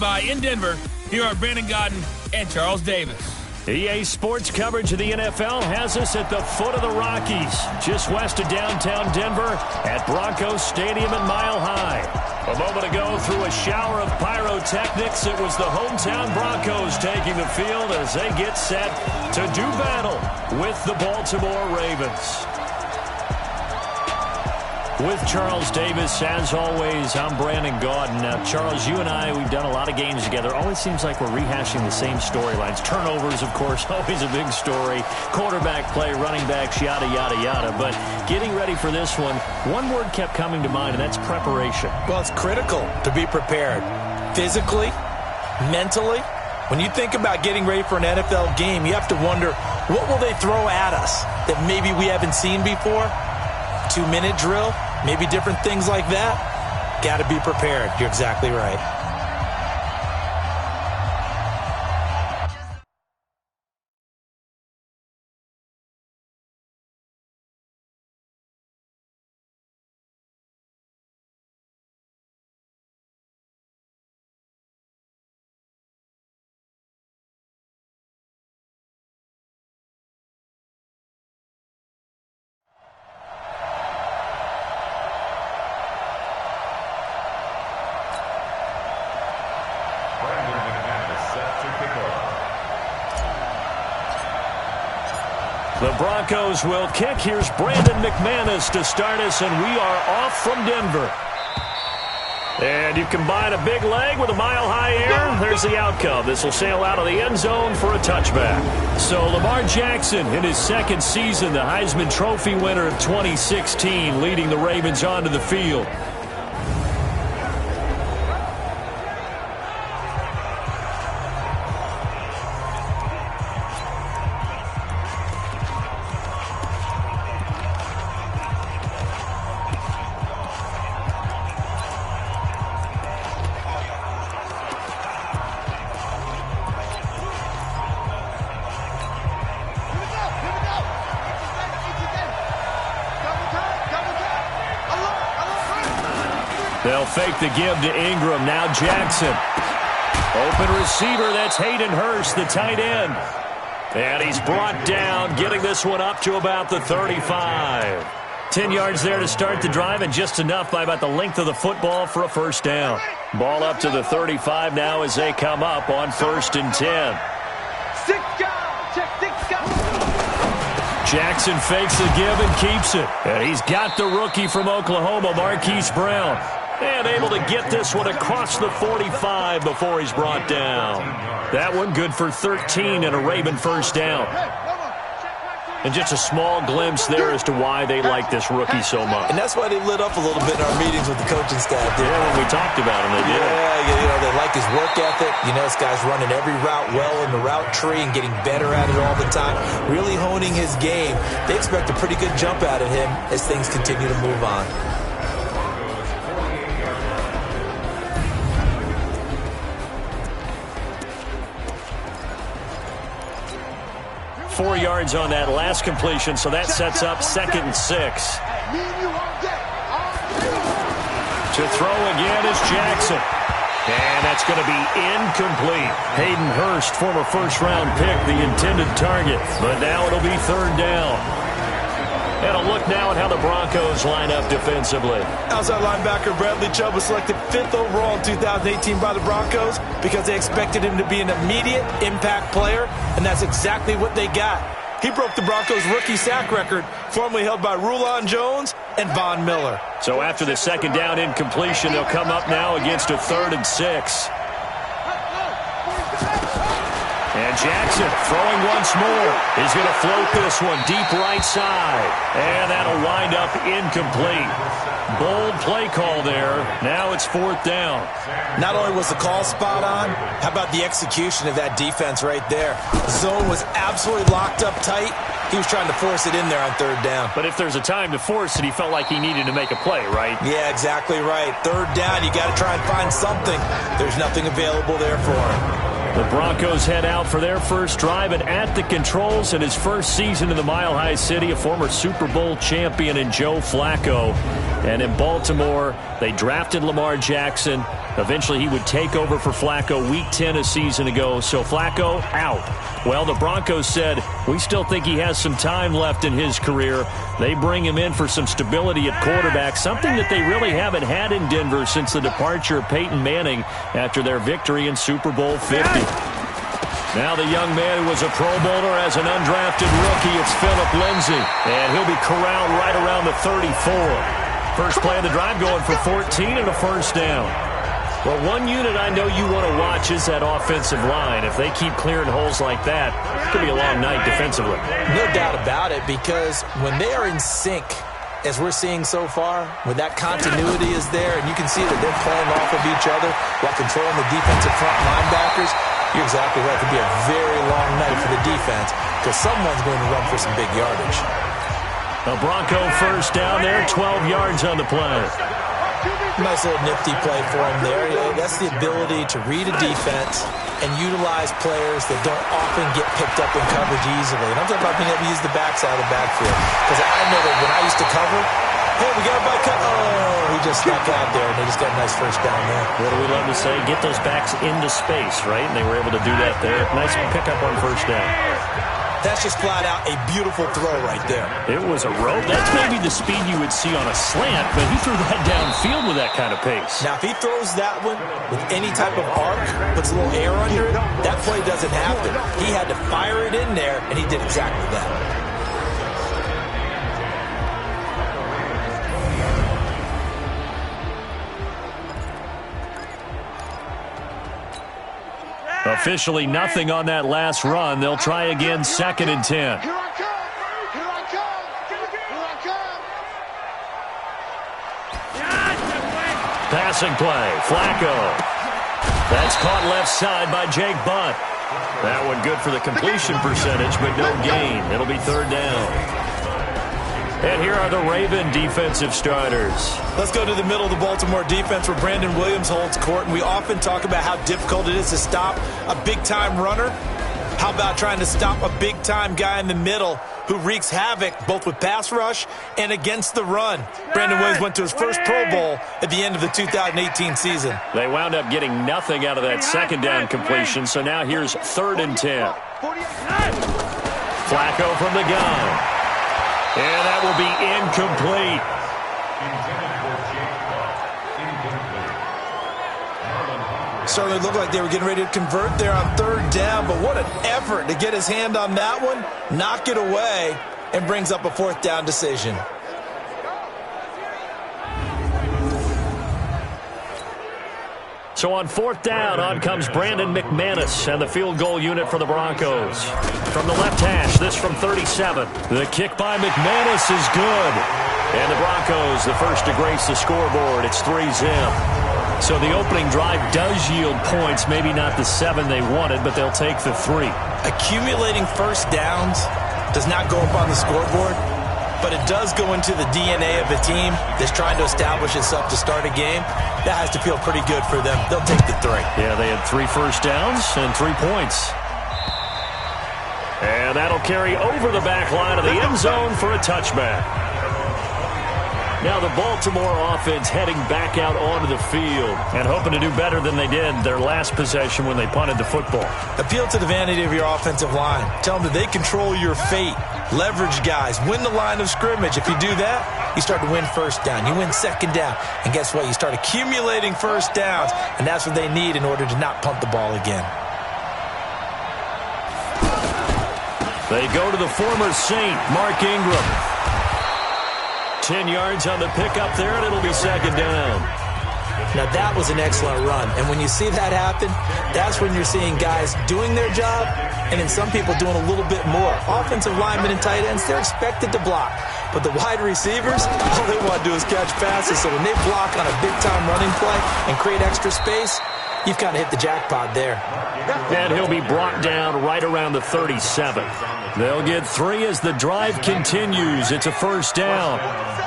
by in Denver. Here are Brandon Godden and Charles Davis. EA Sports coverage of the NFL has us at the foot of the Rockies, just west of downtown Denver at Broncos Stadium at Mile High. A moment ago, through a shower of pyrotechnics, it was the hometown Broncos taking the field as they get set to do battle with the Baltimore Ravens. With Charles Davis, as always, I'm Brandon Gaudin. Now, Charles, you and I, we've done a lot of games together. Always seems like we're rehashing the same storylines. Turnovers, of course, always a big story. Quarterback play, running backs, yada, yada, yada. But getting ready for this one word kept coming to mind, and that's preparation. Well, it's critical to be prepared. Physically, mentally. When you think about getting ready for an NFL game, you have to wonder, what will they throw at us that maybe we haven't seen before? 2-minute drill? Maybe different things like that. Got to be prepared. You're exactly right. The Broncos will kick. Here's Brandon McManus to start us, and we are off from Denver. And you combine a big leg with a mile-high air, there's the outcome. This will sail out of the end zone for a touchback. So Lamar Jackson, in his second season, the Heisman Trophy winner of 2016, leading the Ravens onto the field. They'll fake the give to Ingram. Now Jackson. Open receiver. That's Hayden Hurst, the tight end. And he's brought down, getting this one up to about the 35. 10 yards there to start the drive, and just enough by about the length of the football for a first down. Ball up to the 35 now as they come up on 1st and 10. Jackson fakes the give and keeps it. And he's got the rookie from Oklahoma, Marquise Brown. And able to get this one across the 45 before he's brought down. That one good for 13 and a Raven first down. And just a small glimpse there as to why they like this rookie so much. And that's why they lit up a little bit in our meetings with the coaching staff. Yeah, when we talked about him, they did. Yeah, they like his work ethic. This guy's running every route well in the route tree and getting better at it all the time. Really honing his game. They expect a pretty good jump out of him as things continue to move on. 4 yards on that last completion, so that sets up 2nd and 6. To throw again is Jackson. And that's going to be incomplete. Hayden Hurst, former first-round pick, the intended target. But now it'll be 3rd down. And a look now at how the Broncos line up defensively. Outside linebacker Bradley Chubb was selected 5th overall in 2018 by the Broncos because they expected him to be an immediate impact player, and that's exactly what they got. He broke the Broncos' rookie sack record, formerly held by Rulon Jones and Von Miller. So after the 2nd down incompletion, they'll come up now against a 3rd and 6. And Jackson throwing once more. He's going to float this one deep right side. And that'll wind up incomplete. Bold play call there. Now it's 4th down. Not only was the call spot on, how about the execution of that defense right there? Zone was absolutely locked up tight. He was trying to force it in there on 3rd down. But if there's a time to force it, he felt like he needed to make a play, right? Yeah, exactly right. 3rd down, you got to try and find something. There's nothing available there for him. The Broncos head out for their first drive, and at the controls in his first season in the Mile High City, a former Super Bowl champion in Joe Flacco. And in Baltimore, they drafted Lamar Jackson. Eventually, he would take over for Flacco Week 10 a season ago. So Flacco out. Well, the Broncos said, we still think he has some time left in his career. They bring him in for some stability at quarterback, something that they really haven't had in Denver since the departure of Peyton Manning after their victory in Super Bowl 50. Now the young man who was a Pro Bowler as an undrafted rookie, it's Phillip Lindsay. And he'll be corralled right around the 34. First play of the drive going for 14 and a first down. Well, one unit I know you want to watch is that offensive line. If they keep clearing holes like that, it could be a long night defensively. No doubt about it, because when they are in sync, as we're seeing so far, when that continuity is there, and you can see that they're playing off of each other while controlling the defensive front linebackers, you're exactly right. It could be a very long night for the defense because someone's going to run for some big yardage. A Bronco first down there, 12 yards on the play. Nice little nifty play for him there. That's the ability to read a defense and utilize players that don't often get picked up in coverage easily. And I'm talking about being able to use the backside of the backfield. Because I know that when I used to cover, hey, we got a bike cut. Oh, he just stuck out there, and they just got a nice first down there. What do we love to say? Get those backs into space, right? And they were able to do that there. Nice pickup on first down. That's just flat out a beautiful throw right there. It was a rope. That's maybe the speed you would see on a slant, but he threw that downfield with that kind of pace. Now, if he throws that one with any type of arc, puts a little air under it, that play doesn't happen. He had to fire it in there, and he did exactly that. Officially nothing on that last run. They'll try again, 2nd and 10. Here I come! Here I come! Here I come! Passing play, Flacco. That's caught left side by Jake Butt. That one good for the completion percentage, but no gain. It'll be 3rd down. And here are the Raven defensive starters. Let's go to the middle of the Baltimore defense where Brandon Williams holds court. And we often talk about how difficult it is to stop a big-time runner. How about trying to stop a big-time guy in the middle who wreaks havoc both with pass rush and against the run? Brandon Williams went to his first Pro Bowl at the end of the 2018 season. They wound up getting nothing out of that 2nd down completion, so now here's 3rd and 10. Flacco from the gun. And that will be incomplete. Certainly looked like they were getting ready to convert there on 3rd down, but what an effort to get his hand on that one, knock it away, and brings up a 4th down decision. So on 4th down, on comes Brandon McManus and the field goal unit for the Broncos. From the left hash, this from 37. The kick by McManus is good. And the Broncos, the first to grace the scoreboard. It's 3-zip. So the opening drive does yield points, maybe not the 7 they wanted, but they'll take the 3. Accumulating first downs does not go up on the scoreboard, but it does go into the DNA of a team that's trying to establish itself to start a game. That has to feel pretty good for them. They'll take the 3. Yeah, they had 3 first downs and 3 points. And that'll carry over the back line of the end zone for a touchback. Now the Baltimore offense heading back out onto the field and hoping to do better than they did their last possession when they punted the football. Appeal to the vanity of your offensive line. Tell them that they control your fate. Leverage guys. Win the line of scrimmage. If you do that, you start to win first down. You win 2nd down. And guess what? You start accumulating first downs. And that's what they need in order to not punt the ball again. They go to the former Saint, Mark Ingram. 10 yards on the pickup there, and it'll be 2nd down. Now, that was an excellent run. And when you see that happen, that's when you're seeing guys doing their job and then some people doing a little bit more. Offensive linemen and tight ends, they're expected to block. But the wide receivers, all they want to do is catch passes. So when they block on a big-time running play and create extra space, you've kind of hit the jackpot there. And he'll be brought down right around the 37. They'll get 3 as the drive continues. It's a first down.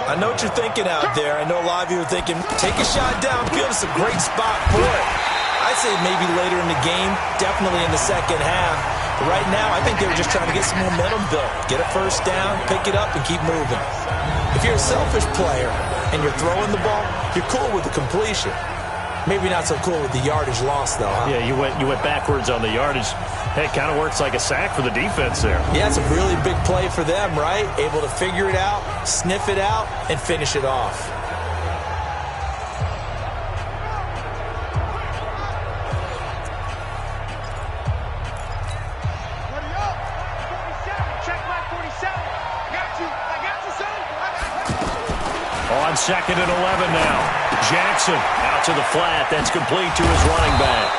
I know what you're thinking out there. I know a lot of you are thinking, take a shot downfield. It's a great spot for it. I'd say maybe later in the game, definitely in the second half. But right now, I think they were just trying to get some momentum built. Get a first down, pick it up, and keep moving. If you're a selfish player, and you're throwing the ball, you're cool with the completion. Maybe not so cool with the yardage loss, though, huh? Yeah, you went backwards on the yardage. Hey, it kind of works like a sack for the defense there. Yeah, it's a really big play for them, right? Able to figure it out, sniff it out, and finish it off. On 2nd and 11 now. Jackson out to the flat. That's complete to his running back.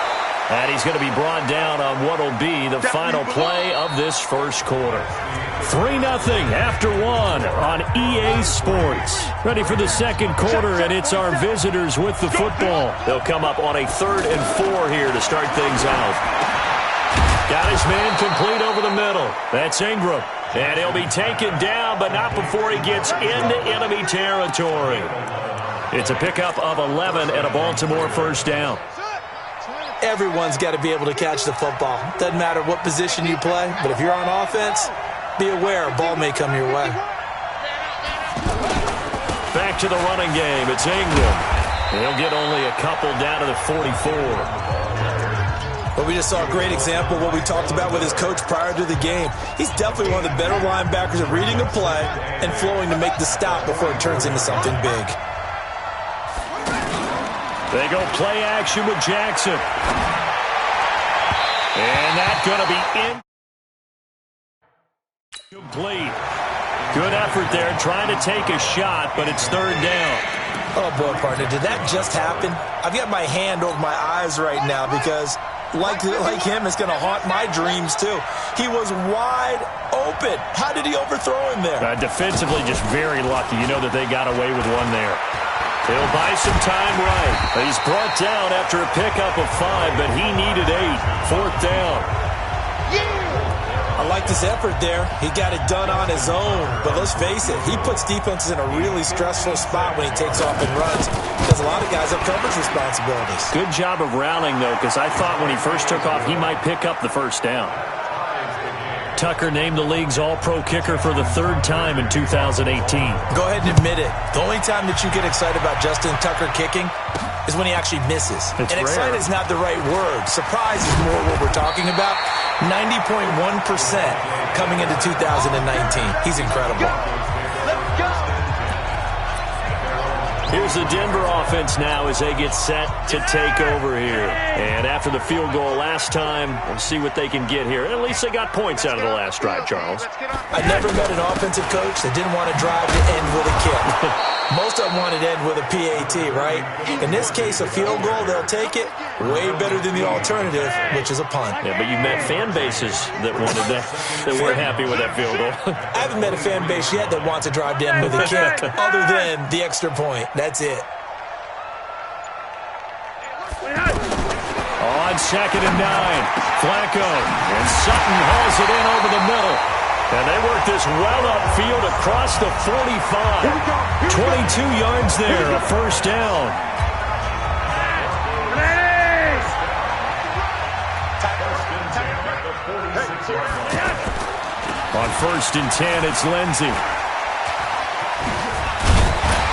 And he's going to be brought down on what will be the final play of this first quarter. 3-0 after 1 on EA Sports. Ready for the second quarter, and it's our visitors with the football. They'll come up on a 3rd and 4 here to start things out. Got his man complete over the middle. That's Ingram. And he'll be taken down, but not before he gets into enemy territory. It's a pickup of 11 and a Baltimore first down. Everyone's got to be able to catch the football. Doesn't matter what position you play, but if you're on offense, be aware a ball may come your way. Back to the running game. It's Ingram. He'll get only a couple down to the 44. But we just saw a great example of what we talked about with his coach prior to the game. He's definitely one of the better linebackers at reading a play and flowing to make the stop before it turns into something big. They go play action with Jackson. And that's going to be incomplete. Good effort there, trying to take a shot, but it's 3rd down. Oh, boy, partner, did that just happen? I've got my hand over my eyes right now because, like him, it's going to haunt my dreams, too. He was wide open. How did he overthrow him there? Defensively, just very lucky. You know that they got away with one there. He'll buy some time right. He's brought down after a pickup of 5, but he needed 8. 4th down. I like this effort there. He got it done on his own. But let's face it, he puts defenses in a really stressful spot when he takes off and runs because a lot of guys have coverage responsibilities. Good job of rallying, though, because I thought when he first took off, he might pick up the first down. Tucker named the league's all-pro kicker for the 3rd time in 2018. Go ahead and admit it. The only time that you get excited about Justin Tucker kicking is when he actually misses. It's and rare. Excited is not the right word. Surprise is more what we're talking about. 90.1% coming into 2019. He's incredible. Here's the Denver offense now as they get set to take over here. And after the field goal last time, we'll see what they can get here. At least they got points out of the last drive, Charles. I never met an offensive coach that didn't want to drive to end with a kick. Most of them wanted to end with a PAT, right? In this case, a field goal, they'll take it. Way better than the alternative, which is a punt. Yeah, but you met fan bases that wanted that weren't happy with that field goal. I haven't met a fan base yet that wants to drive to end with a kick other than the extra point. That's it. On 2nd and 9, Flacco, and Sutton hauls it in over the middle. And they work this well upfield across the 45. 22 yards there, a first down. On 1st and 10, it's Lindsey.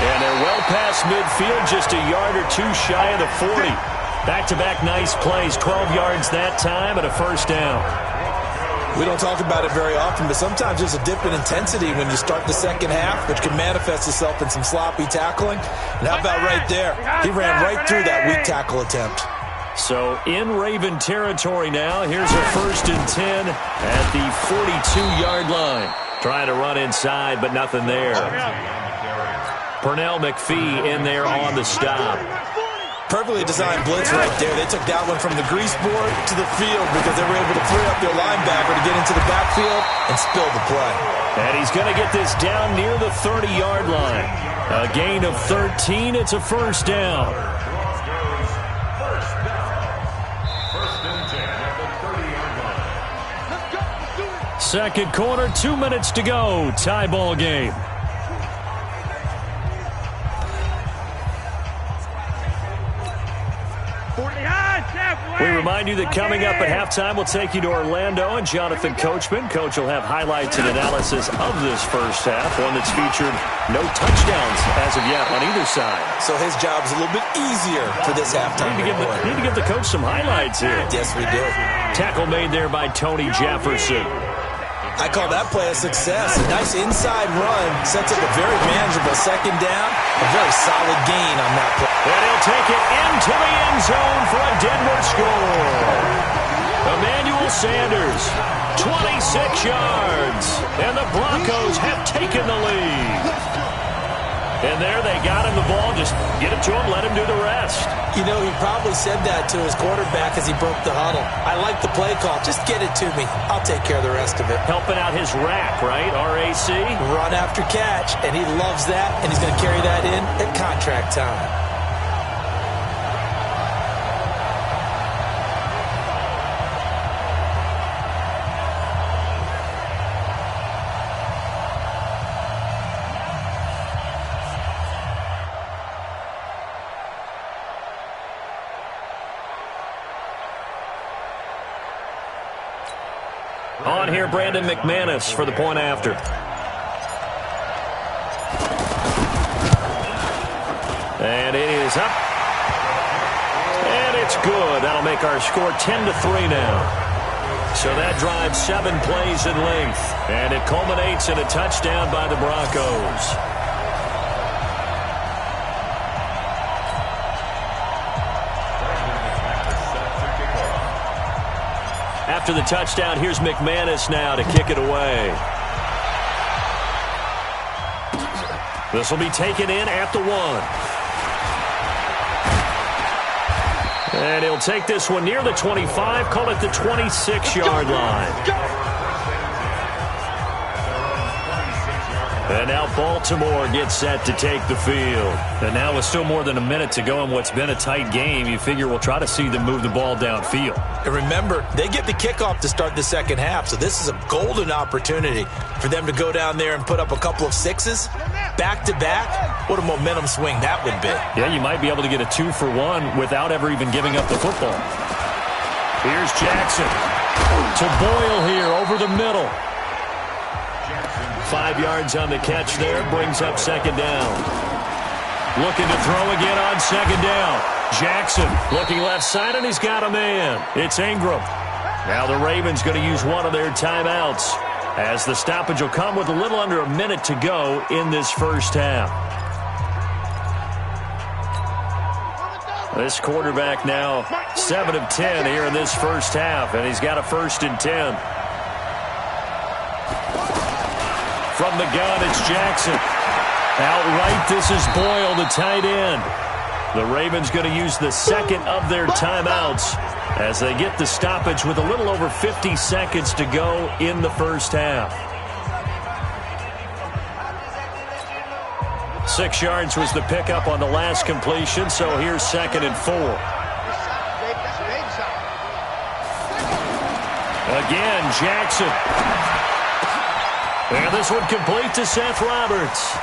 And they're well past midfield, just a yard or two shy of the 40. Back-to-back nice plays, 12 yards that time and a first down. We don't talk about it very often, but sometimes there's a dip in intensity when you start the second half, which can manifest itself in some sloppy tackling. And how about right there? He ran right through that weak tackle attempt. So in Raven territory now. Here's a 1st and 10 at the 42-yard line. Trying to run inside, but nothing there. Pernell McPhee in there on the stop. Perfectly designed blitz right there. They took that one from the grease board to the field because they were able to free up their linebacker to get into the backfield and spill the play. And he's going to get this down near the 30-yard line. A gain of 13. It's a first down. Second quarter, 2 minutes to go. Tie ball game. We remind you that coming up at halftime, we'll take you to Orlando and Jonathan Coachman. Coach will have highlights and analysis of this first half, one that's featured no touchdowns as of yet on either side. So his job's a little bit easier for this halftime. Need to give the coach some highlights here. Yes, we do. Tackle made there by Tony Jefferson. I call that play a success. A nice inside run sets up a very manageable second down. A very solid gain on that play. And he'll take it into the end zone for a Denver score. Emmanuel Sanders, 26 yards. And the Broncos have taken the lead. And there they got him the ball. Just get it to him, let him do the rest. You know, he probably said that to his quarterback as he broke the huddle. I like the play call. Just get it to me. I'll take care of the rest of it. Helping out his rack, right? RAC? Run after catch, and he loves that, and he's going to carry that in at contract time. On here, Brandon McManus for the point after. And it is up. And it's good. That'll make our score 10-3 now. So that drives 7 plays in length. And it culminates in a touchdown by the Broncos. After the touchdown, here's McManus now to kick it away. This will be taken in at the 1. And he'll take this one near the 25, call it the 26-yard line. And now Baltimore gets set to take the field. And now with still more than a minute to go in what's been a tight game, you figure we'll try to see them move the ball downfield. And remember, they get the kickoff to start the second half, so this is a golden opportunity for them to go down there and put up a couple of sixes back-to-back. What a momentum swing that would be. Yeah, you might be able to get a 2-for-1 without ever even giving up the football. Here's Jackson to Boyle here over the middle. 5 yards on the catch there, brings up second down. Looking to throw again on second down. Jackson looking left side, and he's got a man. It's Ingram. Now the Ravens going to use one of their timeouts, as the stoppage will come with a little under a minute to go in this first half. This quarterback now 7 of 10 here in this first half, and he's got a 1st and 10. From the gun, it's Jackson. Outright, this is Boyle, the tight end. The Ravens going to use the second of their timeouts as they get the stoppage with a little over 50 seconds to go in the first half. 6 yards was the pickup on the last completion, so here's 2nd and 4. Again, Jackson. And this one complete to Seth Roberts.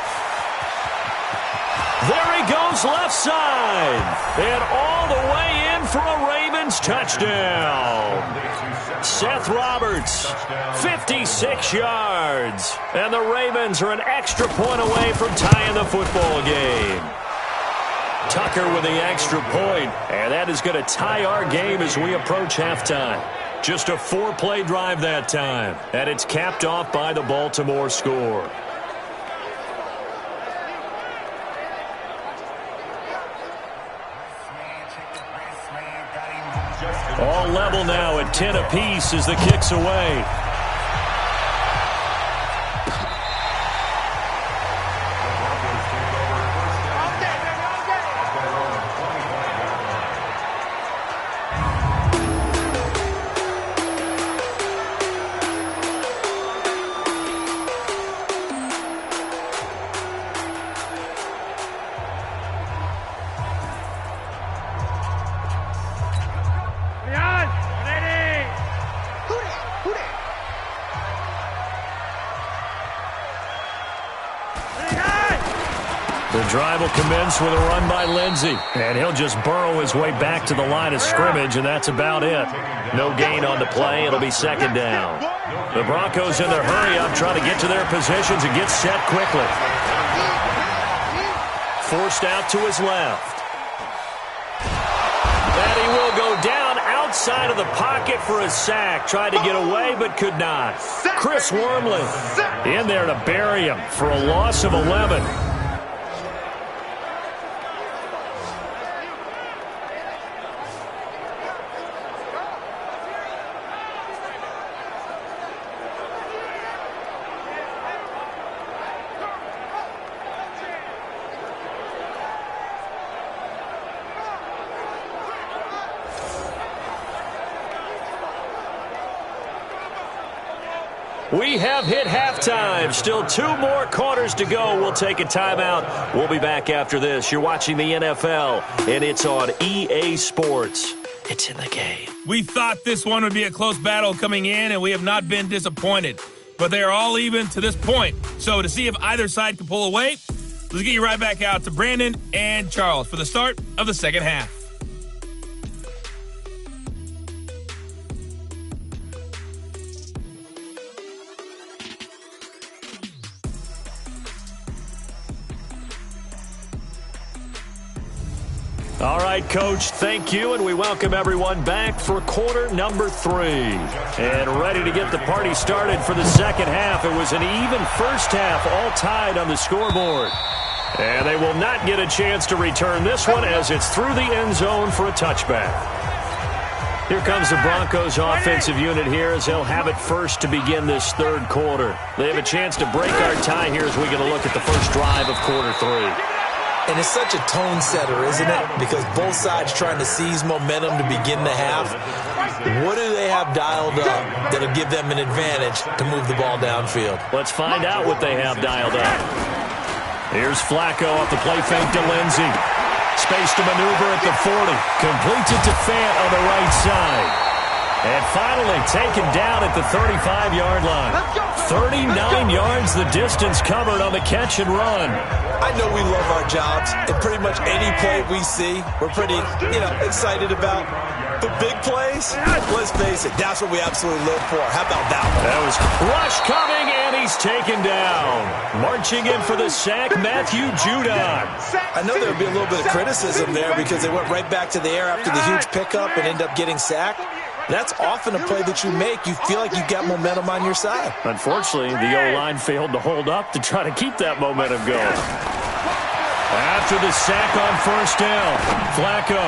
There he goes left side. And all the way in for a Ravens touchdown. Seth Roberts, 56 yards. And the Ravens are an extra point away from tying the football game. Tucker with the extra point. And that is going to tie our game as we approach halftime. Just a 4-play drive that time. And it's capped off by the Baltimore score. All level now at 10 apiece as the kick's away. drive will commence with a run by Lindsey. And he'll just burrow his way back to the line of scrimmage, and that's about it. No gain on the play. It'll be second down. The Broncos in their hurry-up trying to get to their positions and get set quickly. Forced out to his left. And he will go down outside of the pocket for a sack. Tried to get away but could not. Chris Wormley in there to bury him for a loss of 11. We have hit halftime. Still 2 more quarters to go. We'll take a timeout. We'll be back after this. You're watching the NFL, and it's on EA Sports. It's in the game. We thought this one would be a close battle coming in, and we have not been disappointed. But they are all even to this point. So to see if either side can pull away, let's get you right back out to Brandon and Charles for the start of the second half. All right, Coach, thank you, and we welcome everyone back for quarter number 3. And ready to get the party started for the second half. It was an even first half, all tied on the scoreboard. And they will not get a chance to return this one as it's through the end zone for a touchback. Here comes the Broncos offensive unit here as they'll have it first to begin this third quarter. They have a chance to break our tie here as we get a look at the first drive of quarter 3. And it's such a tone setter, isn't it? Because both sides trying to seize momentum to begin the half. What do they have dialed up that'll give them an advantage to move the ball downfield? Let's find out what they have dialed up. Here's Flacco off the play fake to Lindsey. Space to maneuver at the 40. Completes it to Fant on the right side. And finally taken down at the 35-yard line. 39 yards the distance covered on the catch and run. I know we love our jobs, and pretty much any play we see, we're pretty, excited about. But big plays, let's face it, that's what we absolutely live for. How about that one? That was rush coming, and he's taken down. Marching in for the sack, Matthew Judon. I know there would be a little bit of criticism there because they went right back to the air after the huge pickup and end up getting sacked. That's often a play that you make. You feel like you've got momentum on your side. Unfortunately, the O-line failed to hold up to try to keep that momentum going. After the sack on first down, Flacco.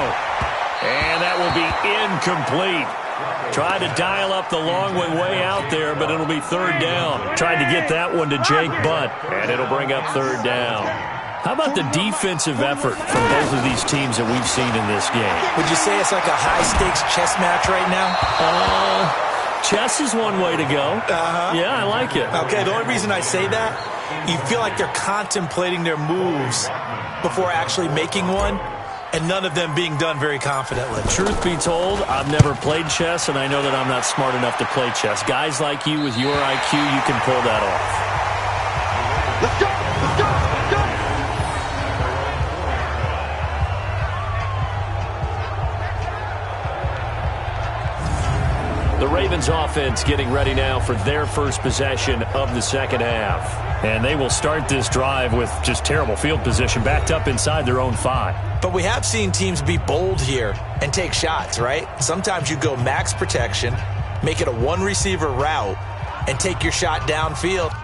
And that will be incomplete. Tried to dial up the long one way out there, but it'll be third down. Tried to get that one to Jake Butt, and it'll bring up third down. How about the defensive effort from both of these teams that we've seen in this game? Would you say it's like a high-stakes chess match right now? Chess is one way to go. Yeah, I like it. Okay, the only reason I say that, you feel like they're contemplating their moves before actually making one, and none of them being done very confidently. Truth be told, I've never played chess, and I know that I'm not smart enough to play chess. Guys like you with your IQ, you can pull that off. Let's go! Let's go! Let's go! The Ravens offense getting ready now for their first possession of the second half. And they will start this drive with just terrible field position, backed up inside their own 5. But we have seen teams be bold here and take shots, right? Sometimes you go max protection, make it a one-receiver route, and take your shot downfield.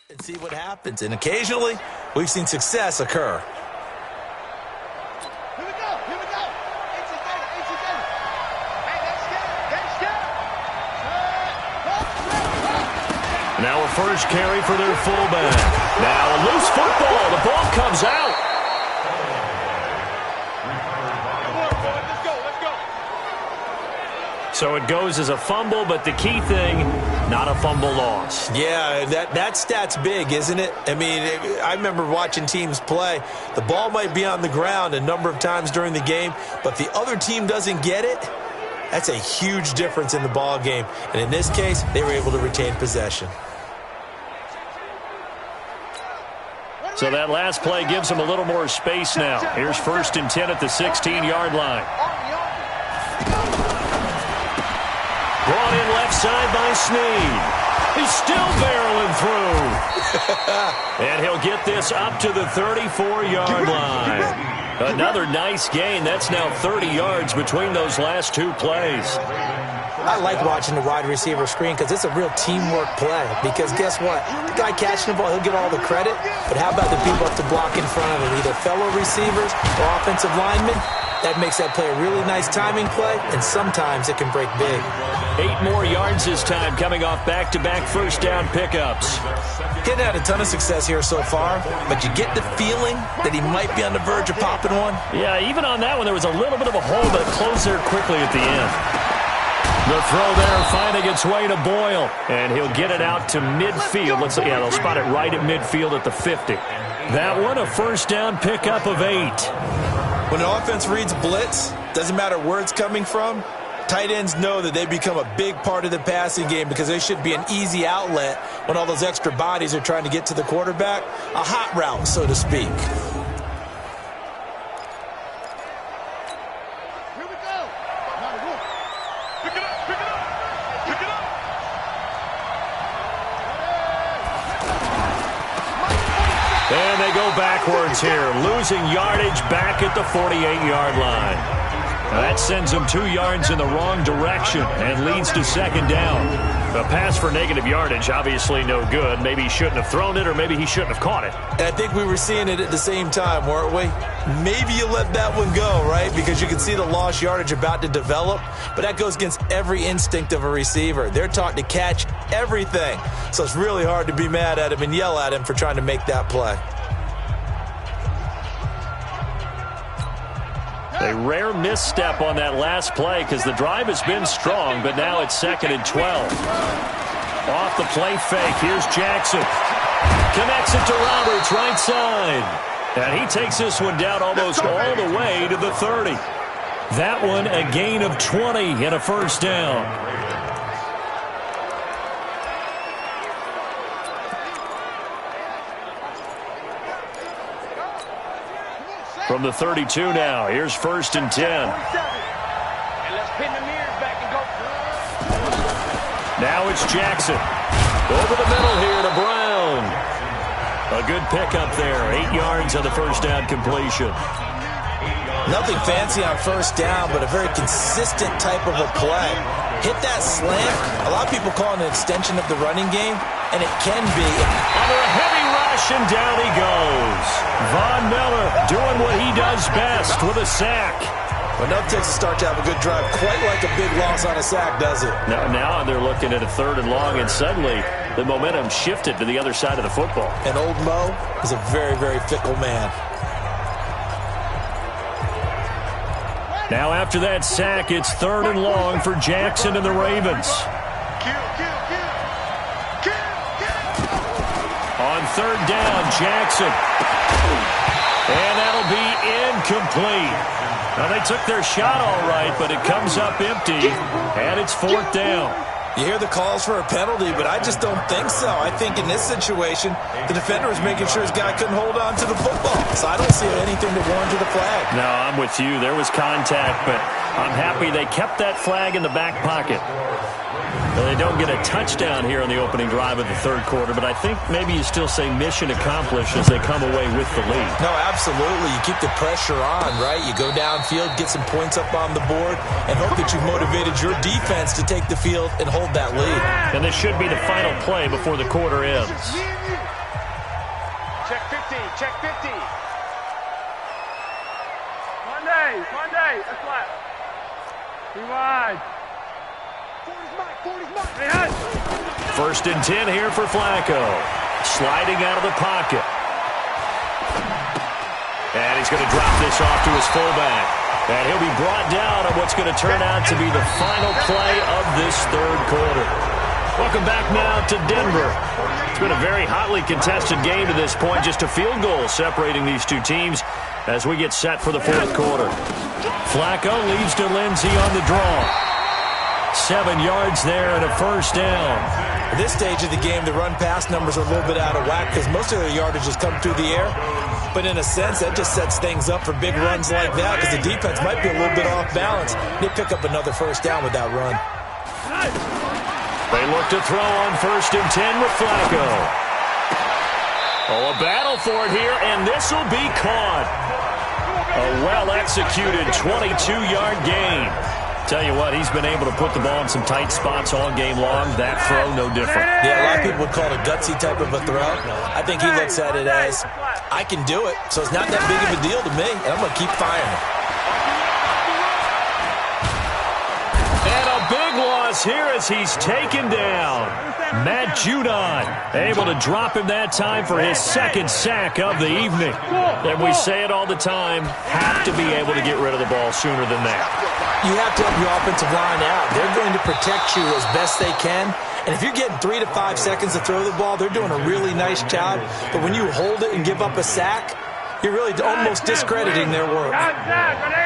And see what happens. And occasionally, we've seen success occur. Here we go! Here we go! It's again! It's again! Hey, get scared! Now a first carry for their fullback. Now a loose football. The ball comes out. Let's go! So it goes as a fumble, but the key thing, not a fumble loss. Yeah, that stat's big, isn't it? I mean, I remember watching teams play. The ball might be on the ground a number of times during the game, but if the other team doesn't get it, that's a huge difference in the ball game. And in this case, they were able to retain possession. So that last play gives them a little more space now. Here's 1st and 10 at the 16-yard line. Brought in left side by Snead. He's still barreling through. And he'll get this up to the 34-yard line. Another nice gain. That's now 30 yards between those last two plays. I like watching the wide receiver screen because it's a real teamwork play. Because guess what? The guy catching the ball, he'll get all the credit. But how about the people up to block in front of him? Either fellow receivers or offensive linemen. That makes that play a really nice timing play, and sometimes it can break big. 8 more yards this time coming off back-to-back first down pickups. He's had a ton of success here so far, but you get the feeling that he might be on the verge of popping one. Yeah, even on that one, there was a little bit of a hole, but it closed there quickly at the end. The throw there finding its way to Boyle, and he'll get it out to midfield. They'll spot it right at midfield at the 50. That one, a first down pickup of 8. When an offense reads blitz, doesn't matter where it's coming from, tight ends know that they become a big part of the passing game because they should be an easy outlet when all those extra bodies are trying to get to the quarterback. A hot route, so to speak. And they go backwards here, losing yardage back at the 48-yard line. Now that sends them 2 yards in the wrong direction and leads to second down. A pass for negative yardage, obviously no good. Maybe he shouldn't have thrown it, or maybe he shouldn't have caught it. And I think we were seeing it at the same time, weren't we? Maybe you let that one go, right? Because you can see the lost yardage about to develop, but that goes against every instinct of a receiver. They're taught to catch everything. So it's really hard to be mad at him and yell at him for trying to make that play. A rare misstep on that last play because the drive has been strong, but now it's 2nd and 12. Off the play fake, here's Jackson. Connects it to Roberts, right side. And he takes this one down almost all the way to the 30. That one a gain of 20 and a first down. From the 32 now, here's 1st and 10. And let's pin the mirrors back and go. Now it's Jackson. Over the middle here to Brown. A good pickup there. 8 yards on the first down completion. Nothing fancy on first down, but a very consistent type of a play. Hit that slant. A lot of people call it an extension of the running game, and it can be. Under a heavy rush, and down he goes. Von Miller doing what he does best with a sack. Enough takes a start to have a good drive. Quite like a big loss on a sack, does it? Now they're looking at a 3rd and long, and suddenly the momentum shifted to the other side of the football. And old Mo is a very, very fickle man. Now after that sack, it's 3rd and long for Jackson and the Ravens. On 3rd down, Jackson. And that'll be incomplete. Now they took their shot all right, but it comes up empty, and it's 4th down. You hear the calls for a penalty, but I just don't think so. I think in this situation, the defender was making sure his guy couldn't hold on to the football. So I don't see anything to warrant the flag. No, I'm with you. There was contact, but I'm happy they kept that flag in the back pocket. They don't get a touchdown here on the opening drive of the 3rd quarter, but I think maybe you still say mission accomplished as they come away with the lead. No, absolutely. You keep the pressure on, right? You go downfield, get some points up on the board, and hope that you've motivated your defense to take the field and hold that lead. And this should be the final play before the quarter ends. Check 50, check 50. Monday, that's flat. Be wide. 40's Mike. 1st and 10 here for Flacco. Sliding out of the pocket. And he's going to drop this off to his fullback. And he'll be brought down on what's going to turn out to be the final play of this third quarter. Welcome back now to Denver. It's been a very hotly contested game to this point. Just a field goal separating these two teams as we get set for the fourth quarter. Flacco leads to Lindsey on the draw. 7 yards there and a first down. At this stage of the game, the run-pass numbers are a little bit out of whack because most of their yardage has come through the air. But in a sense, that just sets things up for big runs like that because the defense might be a little bit off balance. They pick up another first down with that run. They look to throw on 1st and 10 with Flacco. Oh, a battle for it here, and this will be caught. A well-executed 22-yard gain. Tell you what, he's been able to put the ball in some tight spots all game long. That throw, no different. Yeah, a lot of people would call it a gutsy type of a throw. I think he looks at it as, I can do it, so it's not that big of a deal to me, and I'm going to keep firing it. And a big loss here as he's taken down. Matt Judon able to drop him that time for his second sack of the evening. And we say it all the time, have to be able to get rid of the ball sooner than that. You have to help your offensive line out. They're going to protect you as best they can. And if you're getting 3 to 5 seconds to throw the ball, they're doing a really nice job. But when you hold it and give up a sack, you're really almost discrediting their work.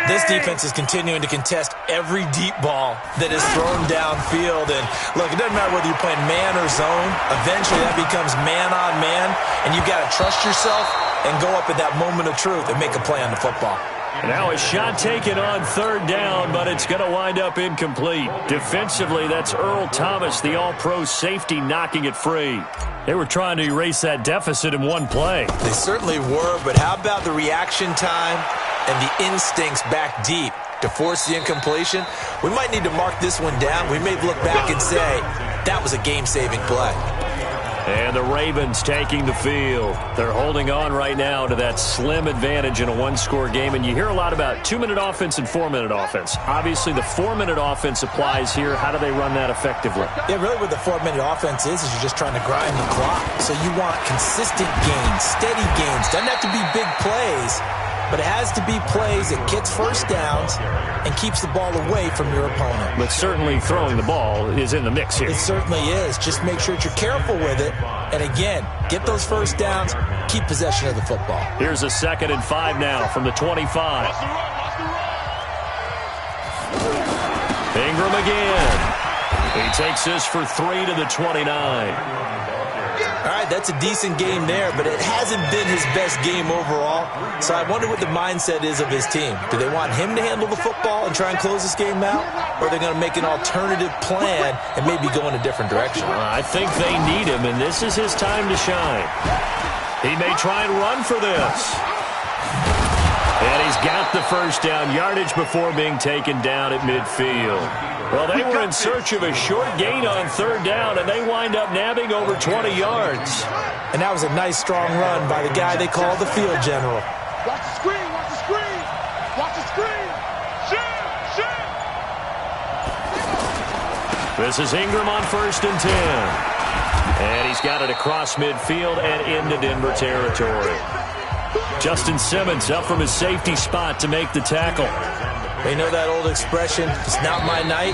This defense is continuing to contest every deep ball that is thrown downfield. And look, it doesn't matter whether you're playing man or zone. Eventually that becomes man on man. And you've got to trust yourself and go up at that moment of truth and make a play on the football. Now a shot taken on 3rd down, but it's going to wind up incomplete. Defensively, that's Earl Thomas, the all-pro safety, knocking it free. They were trying to erase that deficit in one play. They certainly were, but how about the reaction time and the instincts back deep to force the incompletion? We might need to mark this one down. We may look back and say, that was a game-saving play. And the Ravens taking the field. They're holding on right now to that slim advantage in a one-score game. And you hear a lot about 2-minute offense and 4-minute offense. Obviously, the 4-minute offense applies here. How do they run that effectively? Yeah, really what the 4-minute offense is you're just trying to grind the clock. So you want consistent gains, steady gains. Doesn't have to be big plays, but it has to be plays that gets first downs and keeps the ball away from your opponent. But certainly throwing the ball is in the mix here. It certainly is. Just make sure that you're careful with it. And again, get those first downs, keep possession of the football. Here's a 2nd and 5 now from the 25. Ingram again. He takes this for 3 to the 29. All right, that's a decent game there, but it hasn't been his best game overall. So I wonder what the mindset is of his team. Do they want him to handle the football and try and close this game out? Or are they going to make an alternative plan and maybe go in a different direction? I think they need him, and this is his time to shine. He may try and run for this. And he's got the first down, yardage before being taken down at midfield. Well, they were in search of a short gain on 3rd down, and they wind up nabbing over 20 yards. And that was a nice, strong run by the guy they call the field general. Watch the screen, watch the screen. Watch the screen. Shoot, shoot. This is Ingram on 1st and 10. And he's got it across midfield and into Denver territory. Justin Simmons up from his safety spot to make the tackle. They know that old expression, it's not my night.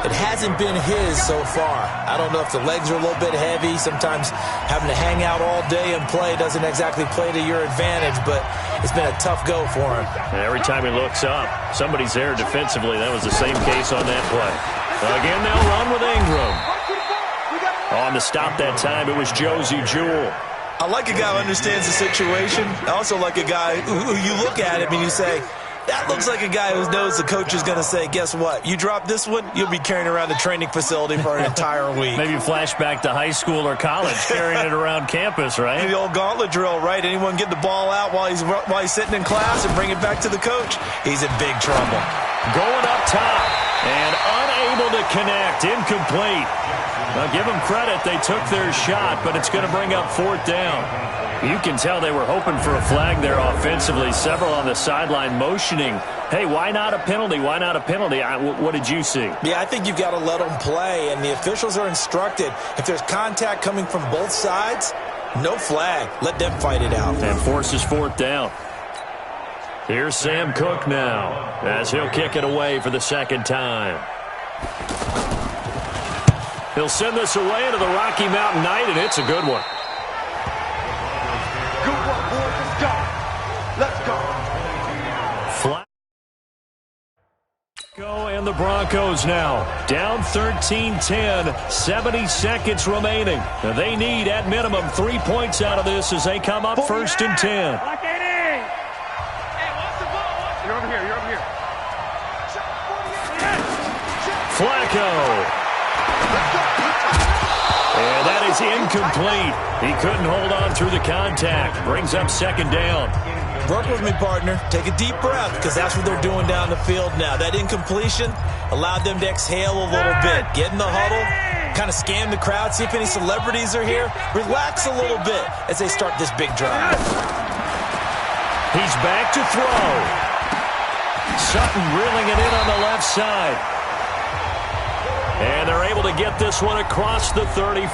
It hasn't been his so far. I don't know if the legs are a little bit heavy. Sometimes having to hang out all day and play doesn't exactly play to your advantage, but it's been a tough go for him. And every time he looks up, somebody's there defensively. That was the same case on that play. Again, they'll run with Ingram. On the stop that time, it was Josie Jewell. I like a guy who understands the situation. I also like a guy who you look at him and you say, that looks like a guy who knows the coach is going to say, guess what? You drop this one, you'll be carrying around the training facility for an entire week. Maybe flashback to high school or college, carrying it around campus, right? The old gauntlet drill, right? Anyone get the ball out while he's sitting in class and bring it back to the coach? He's in big trouble. Going up top and unable to connect, incomplete. Now, give them credit. They took their shot, but it's going to bring up 4th down. You can tell they were hoping for a flag there offensively. Several on the sideline motioning, hey, why not a penalty? Why not a penalty? What did you see? Yeah, I think you've got to let them play, and the officials are instructed. If there's contact coming from both sides, no flag. Let them fight it out. And forces 4th down. Here's Sam Cook now as he'll kick it away for the second time. He'll send this away into the Rocky Mountain Night, and it's a good one. Good work, boys. Let's go. Let's go. And the Broncos now down 13-10, 70 seconds remaining. Now they need at minimum 3 points out of this as they come up first and 10. Hey, what's the ball? You're over here. You're over here. Flacco. And that is incomplete. He couldn't hold on through the contact. Brings up second down. Work with me, partner. Take a deep breath, because that's what they're doing down the field now. That incompletion allowed them to exhale a little bit. Get in the huddle, kind of scan the crowd, see if any celebrities are here. Relax a little bit as they start this big drive. He's back to throw. Sutton reeling it in on the left side. And they're able to get this one across the 35.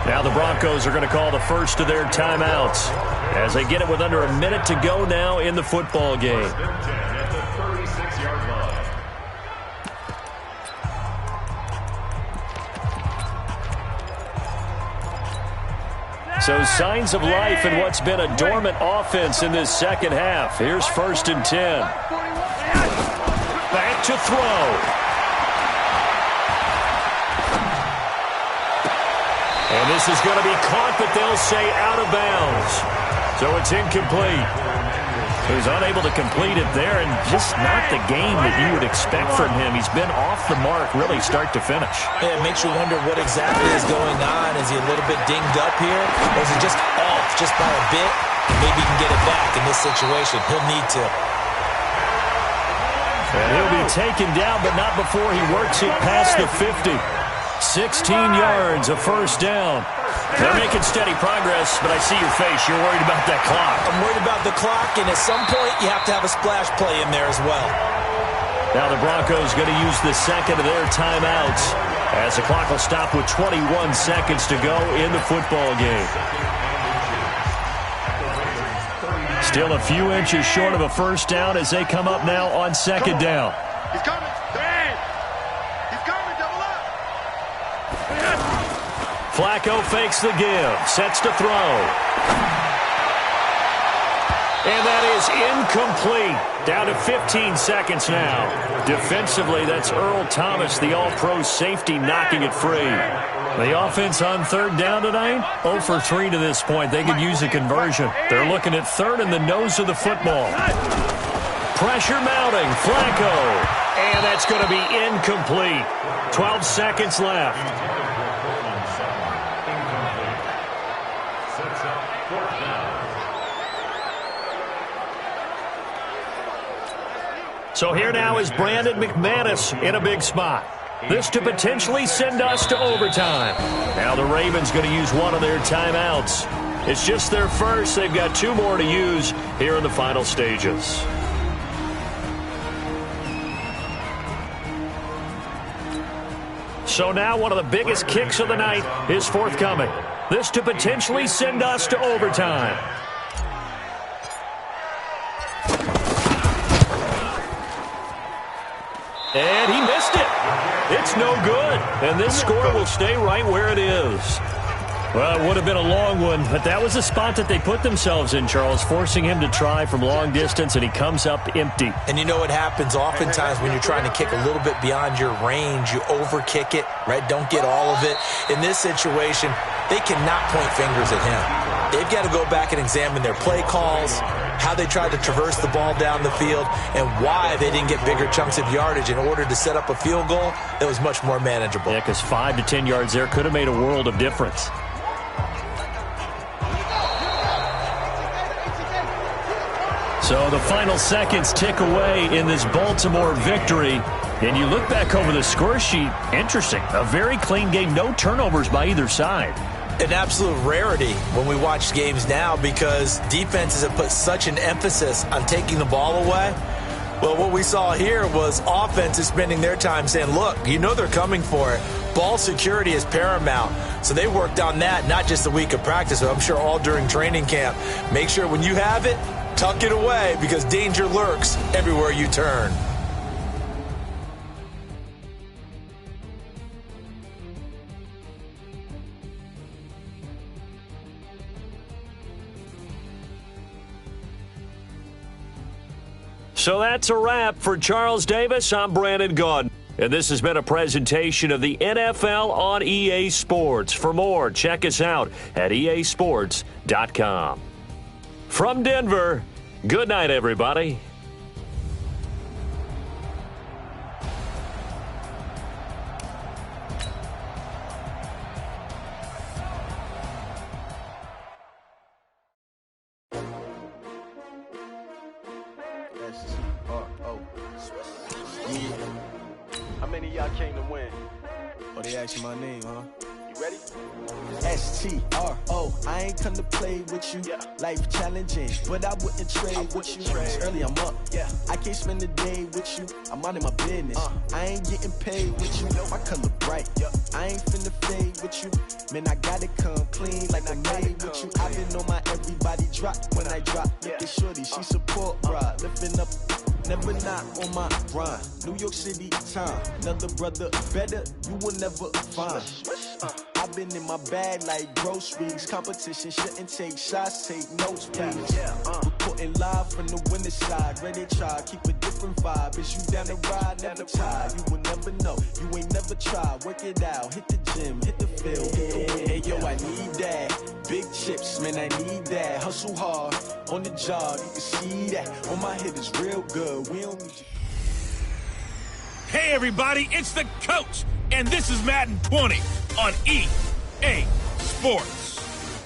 Now the Broncos are going to call the first of their timeouts as they get it with under a minute to go now in the football game. So signs of life in what's been a dormant offense in this second half. Here's first and 10. Back to throw. And this is going to be caught, but they'll say out of bounds. So it's incomplete. He's unable to complete it there, and just not the game that you would expect from him. He's been off the mark really start to finish. Yeah, it makes you wonder what exactly is going on. Is he a little bit dinged up here? Or is he just off just by a bit? Maybe he can get it back in this situation. He'll need to. And he'll be taken down, but not before he works it past the 50. 16 yards, a first down. They're making steady progress, but I see your face. You're worried about that clock. I'm worried about the clock, and at some point you have to have a splash play in there as well. Now the Broncos going to use the second of their timeouts as the clock will stop with 21 seconds to go in the football game. Still a few inches short of a first down as they come up now on second down. He's coming. He's coming. Double up. Flacco fakes the give, sets to throw. And that is incomplete. Down to 15 seconds now. Defensively, that's Earl Thomas, the all-pro safety, knocking it free. The offense on third down tonight, 0 for 3 to this point. They could use a conversion. They're looking at third in the nose of the football. Pressure mounting, Flacco. And that's going to be incomplete. 12 seconds left. So here now is Brandon McManus in a big spot. This to potentially send us to overtime. Now the Ravens going to use one of their timeouts. It's just their first. They've got 2 more to use here in the final stages. So now one of the biggest kicks of the night is forthcoming. This to potentially send us to overtime. And he missed it. It's no good. And this score will stay right where it is. Well, it would have been a long one, but that was the spot that they put themselves in, Charles, forcing him to try from long distance, and he comes up empty. And you know what happens oftentimes when you're trying to kick a little bit beyond your range, you overkick it, right? Don't get all of it. In this situation, they cannot point fingers at him. They've got to go back and examine their play calls, how they tried to traverse the ball down the field, and why they didn't get bigger chunks of yardage in order to set up a field goal that was much more manageable. Yeah, because 5 to 10 yards there could have made a world of difference. So the final seconds tick away in this Baltimore victory. And you look back over the score sheet, interesting. A very clean game, no turnovers by either side. An absolute rarity when we watch games now because defenses have put such an emphasis on taking the ball away. Well, what we saw here was offenses spending their time saying, look, you know they're coming for it. Ball security is paramount. So they worked on that not just a week of practice, but I'm sure all during training camp. Make sure when you have it, Tuck it away because danger lurks everywhere you turn. So that's a wrap for Charles Davis. I'm Brandon Gaudin. And this has been a presentation of the NFL on EA Sports. For more, check us out at easports.com. From Denver, good night, everybody. How many of y'all came to win? Oh, they asking my name, huh? You ready? S-T-R-O, I ain't come to play with you. Yeah. Life challenging, but I wouldn't trade with you. It's early, I'm up. Yeah. I can't spend the day with you. I'm minding my business. I ain't getting paid with you. My color bright. Yeah. I ain't finna fade with you. Man, I gotta come clean like I'm made with you. I've been on my everybody drop when I drop. Look at shorty, she support, bruh. Lifting up. Never not on my grind. New York City time. Another brother better, you will never find. I've been in my bag like groceries. Competition shouldn't take shots, take notes, please. Reporting live from the winning side. Ready to try, keep a different vibe. Is you down the ride, never tired. You will never know, you ain't never tried. Work it out, hit the gym, hit the field, hit the wind. Hey yo, I need that. Big chips, man, I need that. Hustle hard, on the job, you can see that. On my head is real good, we don't need you. Hey, everybody, it's the coach, and this is Madden 20 on EA Sports.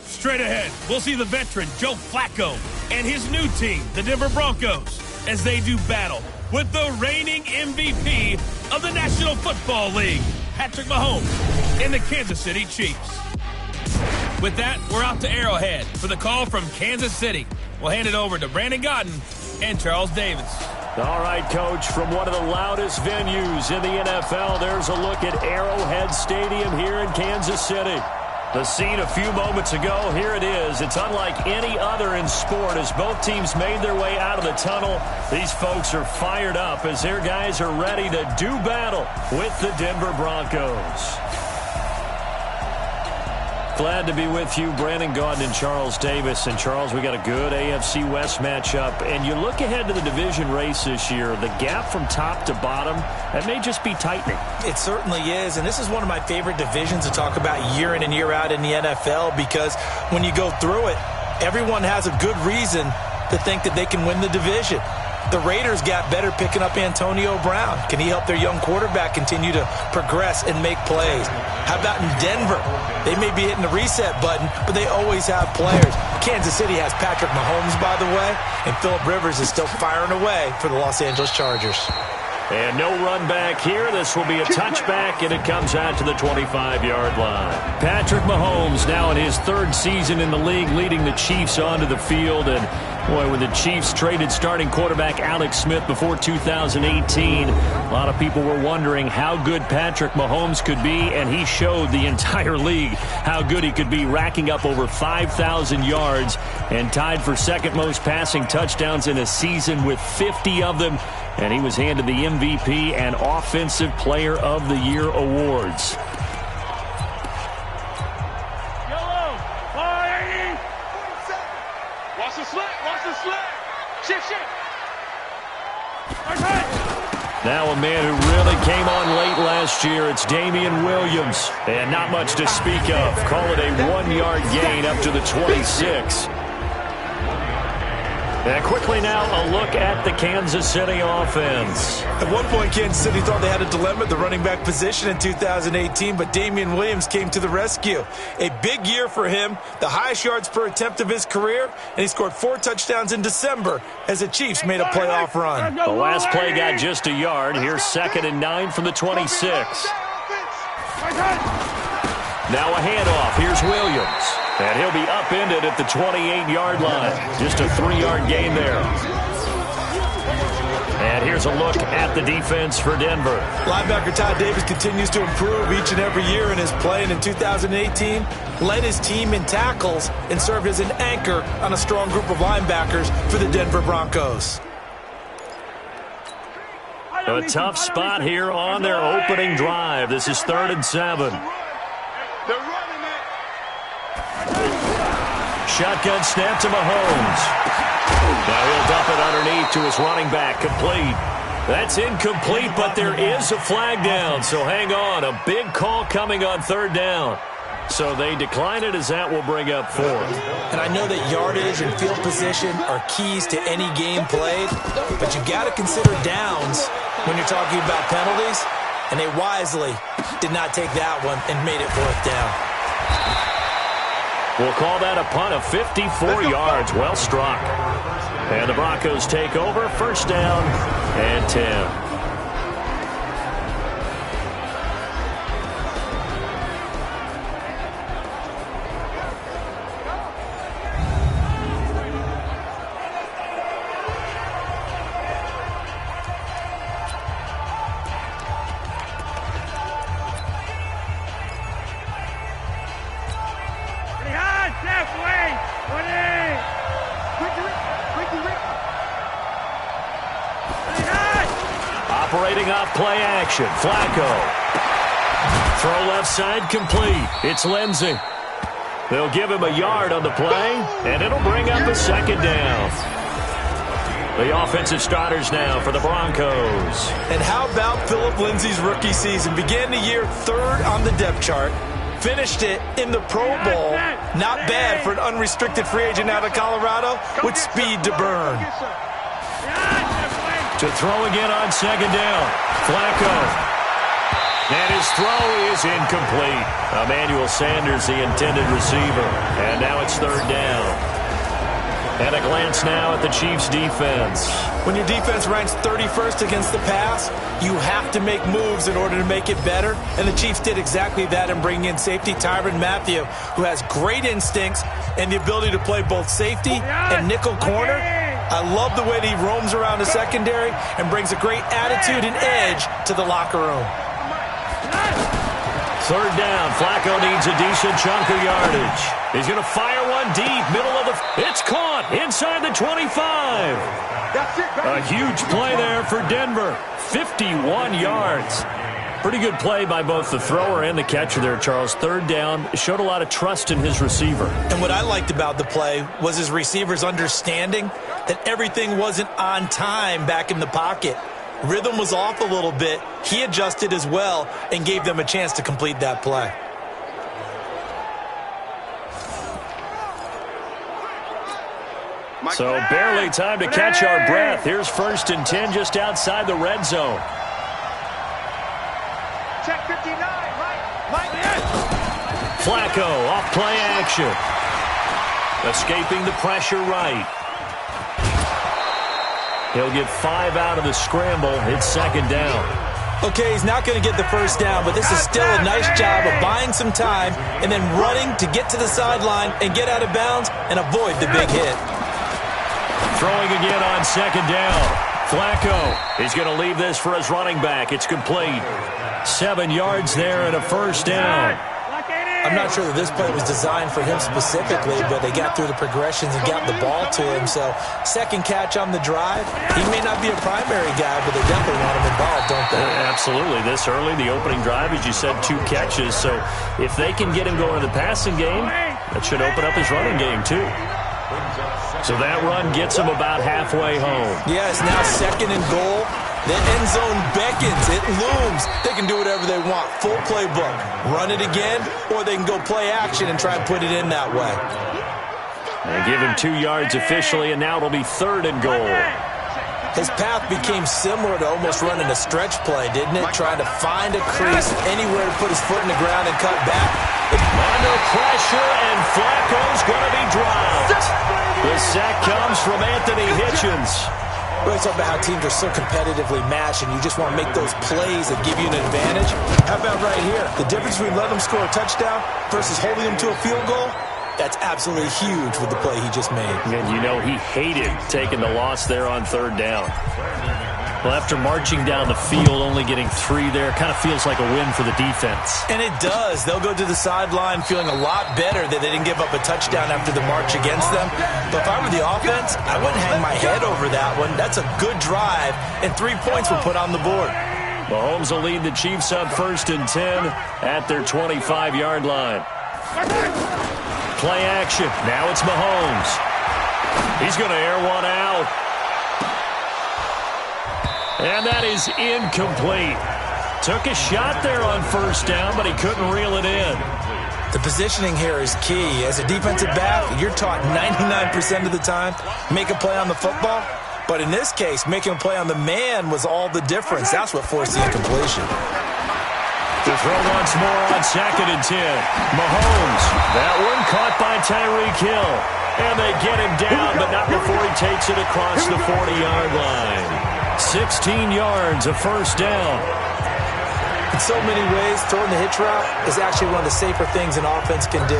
Straight ahead, we'll see the veteran Joe Flacco and his new team, the Denver Broncos, as they do battle with the reigning MVP of the National Football League, Patrick Mahomes, and the Kansas City Chiefs. With that, we're out to Arrowhead for the call from Kansas City. We'll hand it over to Brandon Gaudin and Charles Davis. All right, Coach, from one of the loudest venues in the NFL, there's a look at Arrowhead Stadium here in Kansas City. The scene a few moments ago, here it is. It's unlike any other in sport as both teams made their way out of the tunnel. These folks are fired up as their guys are ready to do battle with the Denver Broncos. Glad to be with you, Brandon Gaudin and Charles Davis. And, Charles, we got a good AFC West matchup. And you look ahead to the division race this year, the gap from top to bottom, that may just be tightening. It certainly is, and this is one of my favorite divisions to talk about year in and year out in the NFL because when you go through it, everyone has a good reason to think that they can win the division. The Raiders got better picking up Antonio Brown. Can he help their young quarterback continue to progress and make plays? How about in Denver? They may be hitting the reset button, but they always have players. Kansas City has Patrick Mahomes, by the way, and Phillip Rivers is still firing away for the Los Angeles Chargers. And no run back here. This will be a touchback, and it comes out to the 25-yard line. Patrick Mahomes now in his third season in the league, leading the Chiefs onto the field. And, boy, when the Chiefs traded starting quarterback Alex Smith before 2018, a lot of people were wondering how good Patrick Mahomes could be, and he showed the entire league how good he could be, racking up over 5,000 yards and tied for second most passing touchdowns in a season with 50 of them. And he was handed the MVP and Offensive Player of the Year awards. Yellow, 480. Watch the slant, watch the slant. Shift. Now a man who really came on late last year, it's Damian Williams. And not much to speak of. Call it a 1-yard gain up to the 26. And quickly now, a look at the Kansas City offense. At one point, Kansas City thought they had a dilemma at the running back position in 2018, but Damian Williams came to the rescue. A big year for him, the highest yards per attempt of his career, and he scored 4 touchdowns in December as the Chiefs made a playoff run. The last play got just a yard. Here's 2nd and 9 from the 26. Now a handoff. Here's Williams. And he'll be upended at the 28-yard line. Just a 3-yard gain there. And here's Here's a look at the defense for Denver. Linebacker Todd Davis continues to improve each and every year in his play, and in 2018, led his team in tackles and served as an anchor on a strong group of linebackers for the Denver Broncos. A tough spot here on their opening drive. This is 3rd and 7. Shotgun snap to Mahomes. Now he'll dump it underneath to his running back. Complete. That's incomplete, but there is a flag down, so hang on. A big call coming on 3rd down. So they decline it, as that will bring up 4th. And I know that yardage and field position are keys to any game played, but you got to consider downs when you're talking about penalties, and they wisely did not take that one and made it 4th down. We'll call that a punt of 54 yards. Well struck. And the Broncos take over. 1st down and 10. Operating off play action. Flacco. Throw left side complete. It's Lindsey. They'll give him a yard on the play, and it'll bring up a 2nd down. The offensive starters now for the Broncos. And how about Phillip Lindsay's rookie season? Began the year 3rd on the depth chart. Finished it in the Pro Bowl. Not bad for an unrestricted free agent out of Colorado with speed to burn. To throw again on 2nd down. Flacco. And his throw is incomplete. Emmanuel Sanders, the intended receiver. And now it's 3rd down. And a glance now at the Chiefs' defense. When your defense ranks 31st against the pass, you have to make moves in order to make it better. And the Chiefs did exactly that in bringing in safety Tyrann Mathieu, who has great instincts and the ability to play both safety and nickel corner. I love the way that he roams around the secondary and brings a great attitude and edge to the locker room. 3rd down. Flacco needs a decent chunk of yardage. He's going to fire one deep, middle of the... It's caught inside the 25. A huge play there for Denver. 51 yards. Pretty good play by both the thrower and the catcher there, Charles. 3rd down. Showed a lot of trust in his receiver. And what I liked about the play was his receiver's understanding that everything wasn't on time back in the pocket. Rhythm was off a little bit. He adjusted as well and gave them a chance to complete that play. So barely time to catch our breath. Here's 1st and 10 just outside the red zone. Check 59, right in. Flacco off play action. Escaping the pressure right. He'll get 5 out of the scramble. It's 2nd down. Okay, he's not going to get the 1st down, but this is still a nice job of buying some time and then running to get to the sideline and get out of bounds and avoid the big hit. Throwing again on 2nd down. Flacco. He's going to leave this for his running back. It's complete. 7 yards there and a 1st down. I'm not sure that this play was designed for him specifically, but they got through the progressions and got the ball to him. So 2nd catch on the drive. He may not be a primary guy, but they definitely want him involved, don't they? Absolutely. This early, the opening drive, as you said, 2 catches. So if they can get him going in the passing game, that should open up his running game too. So that run gets him about halfway home. Yes, now 2nd and goal. The end zone beckons. It looms. They can do whatever they want. Full playbook. Run it again, or they can go play action and try and put it in that way. They give him 2 yards officially, and now it'll be 3rd and goal. His path became similar to almost running a stretch play, didn't it? Trying to find a crease, anywhere to put his foot in the ground and cut back. Under pressure, and Flacco's going to be dropped. The sack comes from Anthony Hitchens. We always talk about how teams are so competitively matched, and you just want to make those plays that give you an advantage. How about right here? The difference between letting them score a touchdown versus holding them to a field goal, that's absolutely huge with the play he just made. And you know he hated taking the loss there on 3rd down. Well, after marching down the field, only getting 3 there, kind of feels like a win for the defense. And it does. They'll go to the sideline feeling a lot better that they didn't give up a touchdown after the march against them. But if I were the offense, I wouldn't hang my head over that one. That's a good drive, and 3 points were put on the board. Mahomes will lead the Chiefs up 1st and 10 at their 25-yard line. Play action. Now it's Mahomes. He's going to air one out. And that is incomplete. Took a shot there on 1st down, but he couldn't reel it in. The positioning here is key. As a defensive back, you're taught 99% of the time, make a play on the football. But in this case, making a play on the man was all the difference. That's what forced the incompletion. To throw once more on 2nd and 10. Mahomes. That one caught by Tyreek Hill. And they get him down, but not before he takes it across the 40-yard line. 16 yards, a 1st down. In so many ways, throwing the hitch route is actually one of the safer things an offense can do.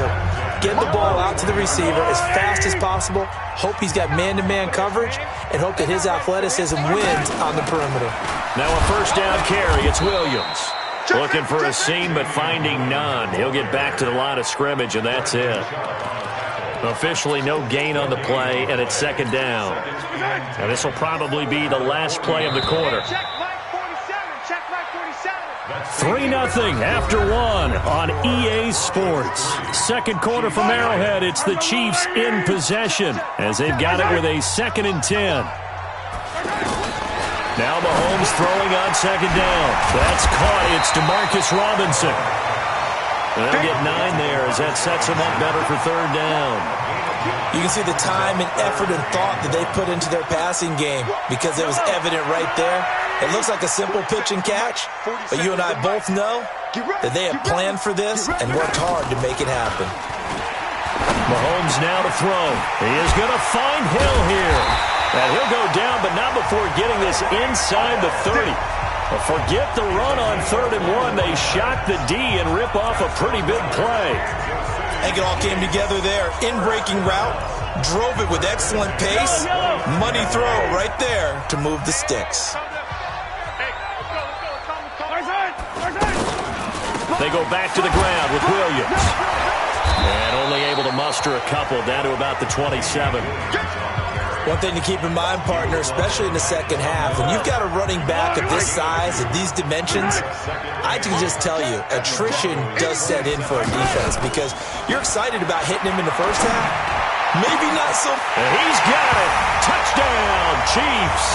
Get the ball out to the receiver as fast as possible, hope he's got man-to-man coverage, and hope that his athleticism wins on the perimeter. Now a 1st down carry. It's Williams. Looking for a seam, but finding none. He'll get back to the line of scrimmage, and that's it. Officially no gain on the play, and it's 2nd down. And this will probably be the last play of the quarter. 3-0 after 1 on EA Sports. 2nd quarter from Arrowhead. It's the Chiefs in possession as they've got it with a 2nd and 10. Now Mahomes throwing on 2nd down. That's caught. It's Demarcus Robinson. And they'll get 9 there as that sets them up better for 3rd down. You can see the time and effort and thought that they put into their passing game because it was evident right there. It looks like a simple pitch and catch, but you and I both know that they have planned for this and worked hard to make it happen. Mahomes now to throw. He is going to find Hill here. And he'll go down, but not before getting this inside the 30. But forget the run on 3rd and 1. They shock the D and rip off a pretty big play. I think it all came together there. In-breaking route, drove it with excellent pace. Money throw right there to move the sticks. They go back to the ground with Williams. And only able to muster a couple down to about the 27. One thing to keep in mind, partner, especially in the second half, when you've got a running back of this size, at these dimensions, I can just tell you, attrition does set in for a defense because you're excited about hitting him in the first half. Maybe not so. And he's got it. Touchdown, Chiefs.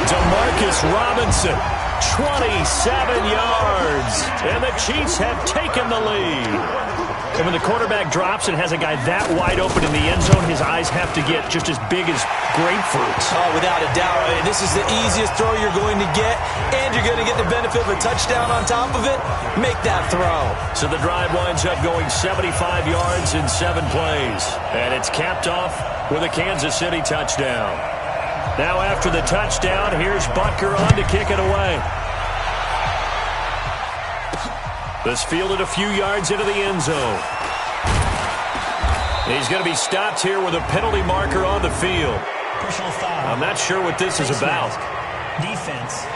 Demarcus Robinson, 27 yards. And the Chiefs have taken the lead. And when the quarterback drops and has a guy that wide open in the end zone, his eyes have to get just as big as grapefruits. Oh, without a doubt. And this is the easiest throw you're going to get, and you're going to get the benefit of a touchdown on top of it. Make that throw. So the drive winds up going 75 yards in 7 plays. And it's capped off with a Kansas City touchdown. Now after the touchdown, here's Butker on to kick it away. This fielded a few yards into the end zone. He's going to be stopped here with a penalty marker on the field. Personal foul. I'm not sure what this is about. Defense.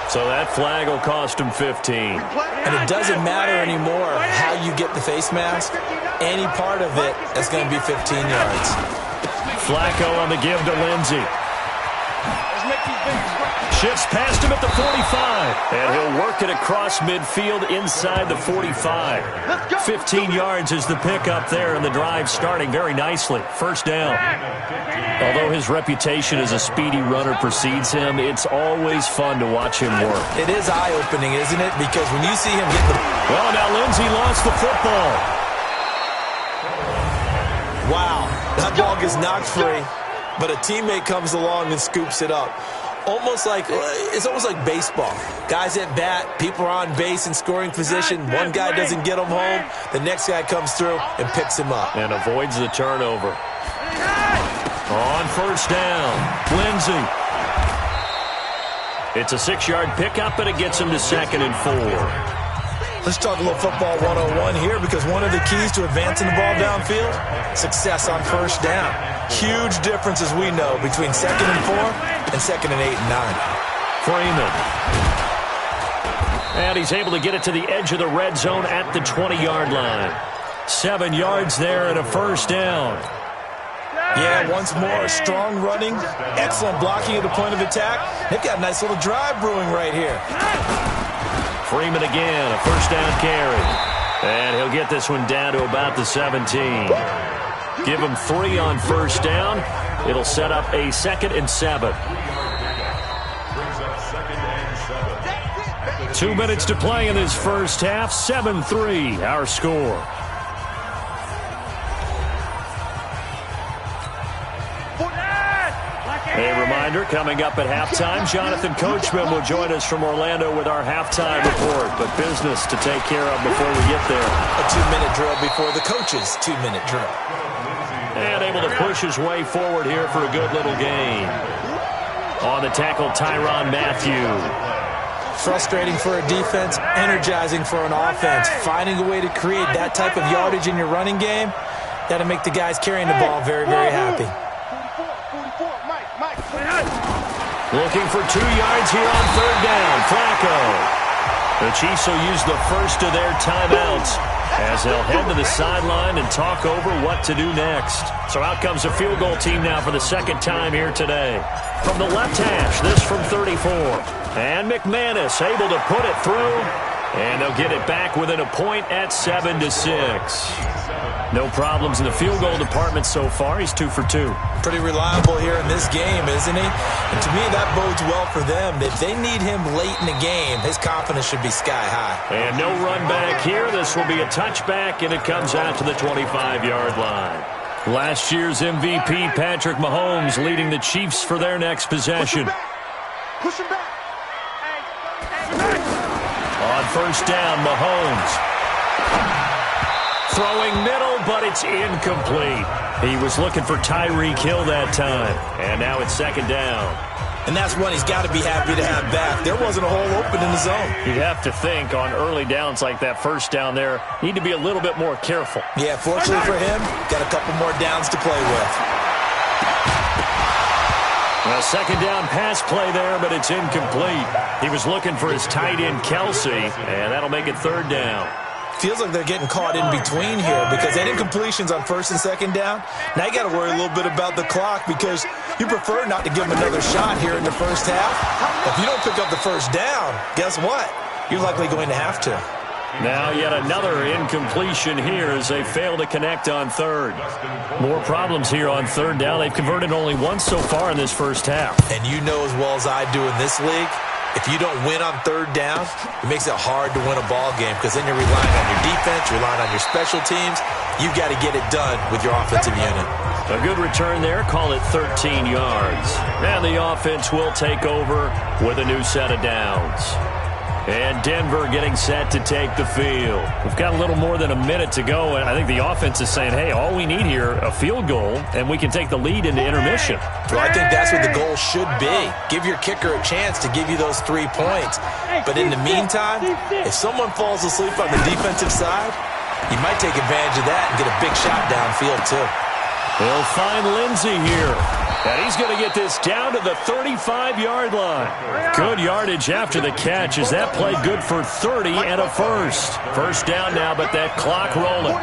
So that flag will cost him 15. And it doesn't matter anymore how you get the face mask. Any part of it is going to be 15 yards. Flacco on the give to Lindsey. Shifts past him at the 45. And he'll work it across midfield inside the 45. 15 yards is the pickup there, and the drive starting very nicely. 1st down. Although his reputation as a speedy runner precedes him, it's always fun to watch him work. It is eye-opening, isn't it? Because when you see him get the... Well, now Lindsey lost the football. Wow, that ball gets knocked free, but a teammate comes along and scoops it up. It's almost like baseball. Guys at bat, people are on base in scoring position. One guy doesn't get him home. The next guy comes through and picks him up. And avoids the turnover. On 1st down, Lindsey. It's a 6-yard pickup, and it gets him to 2nd and 4. Let's talk a little football 101 here, because one of the keys to advancing the ball downfield, success on first down. Huge difference, as we know, between 2nd and 4 and 2nd and 8 and 9. Freeman. And he's able to get it to the edge of the red zone at the 20-yard line. 7 yards there and a first down. Yeah, once more, strong running, excellent blocking at the point of attack. They've got a nice little drive brewing right here. Freeman again, a first down carry. And he'll get this one down to about the 17. Give him 3 on first down. It'll set up a 2nd and 7. 2 minutes to play in this first half. 7-3, our score. A reminder, coming up at halftime, Jonathan Coachman will join us from Orlando with our halftime report. But business to take care of before we get there. A 2-minute drill before the coach's 2-minute drill. And able to push his way forward here for a good little gain. On the tackle, Tyrann Mathieu. Frustrating for a defense, energizing for an offense. Finding a way to create that type of yardage in your running game, that'll make the guys carrying the ball very, very happy. Looking for 2 yards here on third down. Flacco. The Chiefs will use the first of their timeouts as they'll head to the sideline and talk over what to do next. So out comes a field goal team now for the 2nd time here today. From the left hash, this from 34. And McManus able to put it through. And they'll get it back within a point at 7-6. No problems in the field goal department so far. He's 2 for 2. Pretty reliable here in this game, isn't he? And to me, that bodes well for them. If they need him late in the game, his confidence should be sky high. And no run back here. This will be a touchback, and it comes out to the 25-yard line. Last year's MVP, Patrick Mahomes, leading the Chiefs for their next possession. Push him back. On first down, Mahomes. Throwing middle, but it's incomplete. He was looking for Tyreek Hill that time. And now it's 2nd down. And that's one he's got to be happy to have back. There wasn't a hole open in the zone. You'd have to think on early downs like that first down there, need to be a little bit more careful. Yeah, fortunately for him, got a couple more downs to play with. A 2nd down pass play there, but it's incomplete. He was looking for his tight end, Kelsey, and that'll make it 3rd down. Feels like they're getting caught in between here because that incompletion's on 1st and 2nd down. Now you got to worry a little bit about the clock because you prefer not to give them another shot here in the first half. If you don't pick up the first down, guess what? You're likely going to have to. Now yet another incompletion here as they fail to connect on 3rd. More problems here on 3rd down. They've converted only once so far in this first half. And you know as well as I do in this league, if you don't win on 3rd down, it makes it hard to win a ball game because then you're relying on your defense, you're relying on your special teams. You've got to get it done with your offensive unit. A good return there, call it 13 yards. And the offense will take over with a new set of downs. And Denver getting set to take the field. We've got a little more than a minute to go, and I think the offense is saying, hey, all we need here, a field goal, and we can take the lead into intermission. Well, I think that's what the goal should be. Give your kicker a chance to give you those 3 points. But in the meantime, if someone falls asleep on the defensive side, you might take advantage of that and get a big shot downfield, too. They'll find Lindsey here. And he's going to get this down to the 35-yard line. Good yardage after the catch as that play good for 30 and a first. First down now, but that clock rolling.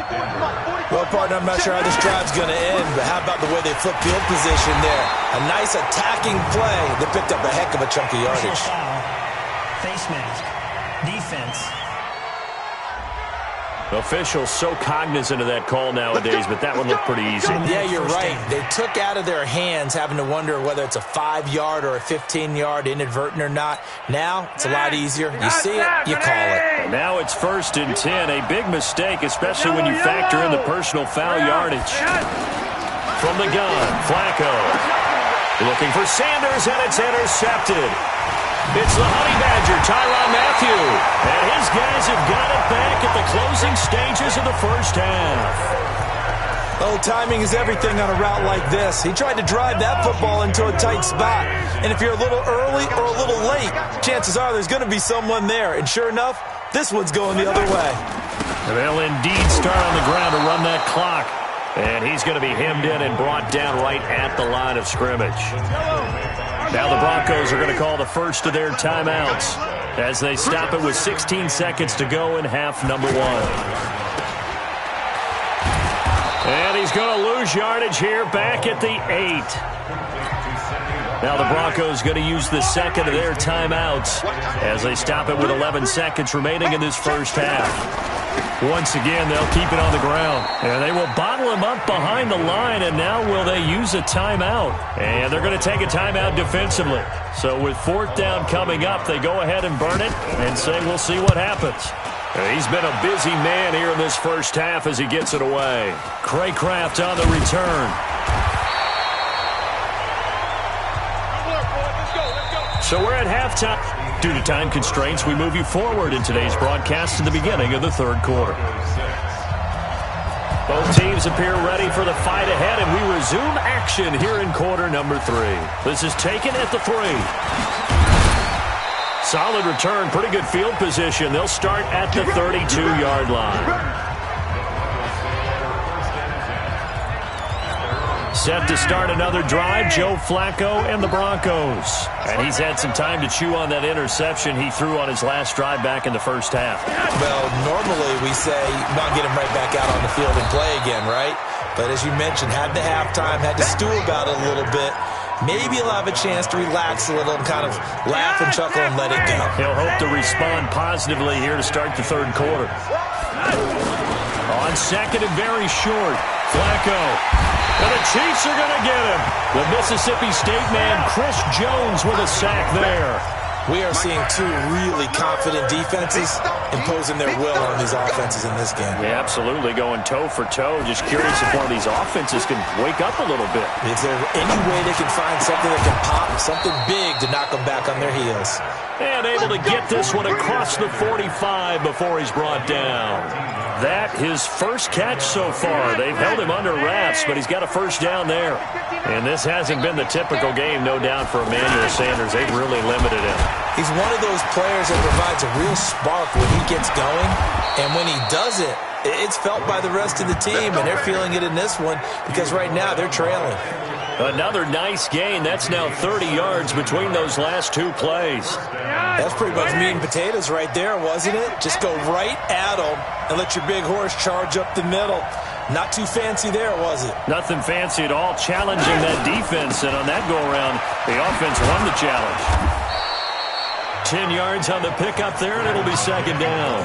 Well, partner, I'm not sure how this drive's going to end, but how about the way they flip field position there? A nice attacking play that picked up a heck of a chunk of yardage. Face mask. Defense. Officials so cognizant of that call nowadays, but that one looked pretty easy. Yeah, you're right. They took out of their hands having to wonder whether it's a 5-yard or a 15-yard inadvertent or not. Now, it's a lot easier. You see it, you call it. And now it's 1st and 10. A big mistake, especially when you factor in the personal foul yardage. From the gun, Flacco. Looking for Sanders, and it's intercepted. It's the Honey Badger, Tyrann Mathieu. And his guys have got it back at the closing stages of the first half. Oh, timing is everything on a route like this. He tried to drive that football into a tight spot. And if you're a little early or a little late, chances are there's going to be someone there. And sure enough, This one's going the other way. They'll indeed start on the ground to run that clock. And he's going to be hemmed in and brought down right at the line of scrimmage. Now the Broncos are going to call the first of their timeouts as they stop it with 16 seconds to go in half number 1. And he's going to lose yardage here back at the 8. Now the Broncos going to use the second of their timeouts as they stop it with 11 seconds remaining in this first half. Once again, they'll keep it on the ground. And they will bottle him up behind the line, and now will they use a timeout? And they're going to take a timeout defensively. So with 4th down coming up, they go ahead and burn it and say we'll see what happens. He's been a busy man here in this first half as he gets it away. Craycraft on the return. So we're at halftime. Due to time constraints, we move you forward in today's broadcast to the beginning of the third quarter. Both teams appear ready for the fight ahead, and we resume action here in quarter number 3. This is taken at the 3. Solid return, pretty good field position. They'll start at the 32-yard line. Set to start another drive, Joe Flacco and the Broncos. And he's had some time to chew on that interception he threw on his last drive back in the first half. Well, normally we say not get him right back out on the field and play again, right? But as you mentioned, had the halftime, had to stew about it a little bit. Maybe he'll have a chance to relax a little and kind of laugh and chuckle and let it go. He'll hope to respond positively here to start the third quarter. On second and very short, Flacco. And the Chiefs are going to get him. The Mississippi State man, Chris Jones, with a sack there. We are seeing two really confident defenses imposing their will on these offenses in this game. Yeah, absolutely, going toe for toe. Just curious if one of these offenses can wake up a little bit. Is there any way they can find something that can pop, something big to knock them back on their heels? And able to get this one across the 45 before he's brought down. That his first catch so far. They've held him under wraps, but he's got a first down there. And this hasn't been the typical game, no doubt, for Emmanuel Sanders. They've really limited him. He's one of those players that provides a real spark when he gets going. And when he doesn't, it's felt by the rest of the team, and they're feeling it in this one because right now they're trailing. Another nice gain. That's now 30 yards between those last two plays. That's pretty much meat and potatoes right there, wasn't it? Just go right at them and let your big horse charge up the middle. Not too fancy there, was it? Nothing fancy at all. Challenging that defense, and on that go-around, the offense won the challenge. 10 yards on the pickup there, and it'll be second down.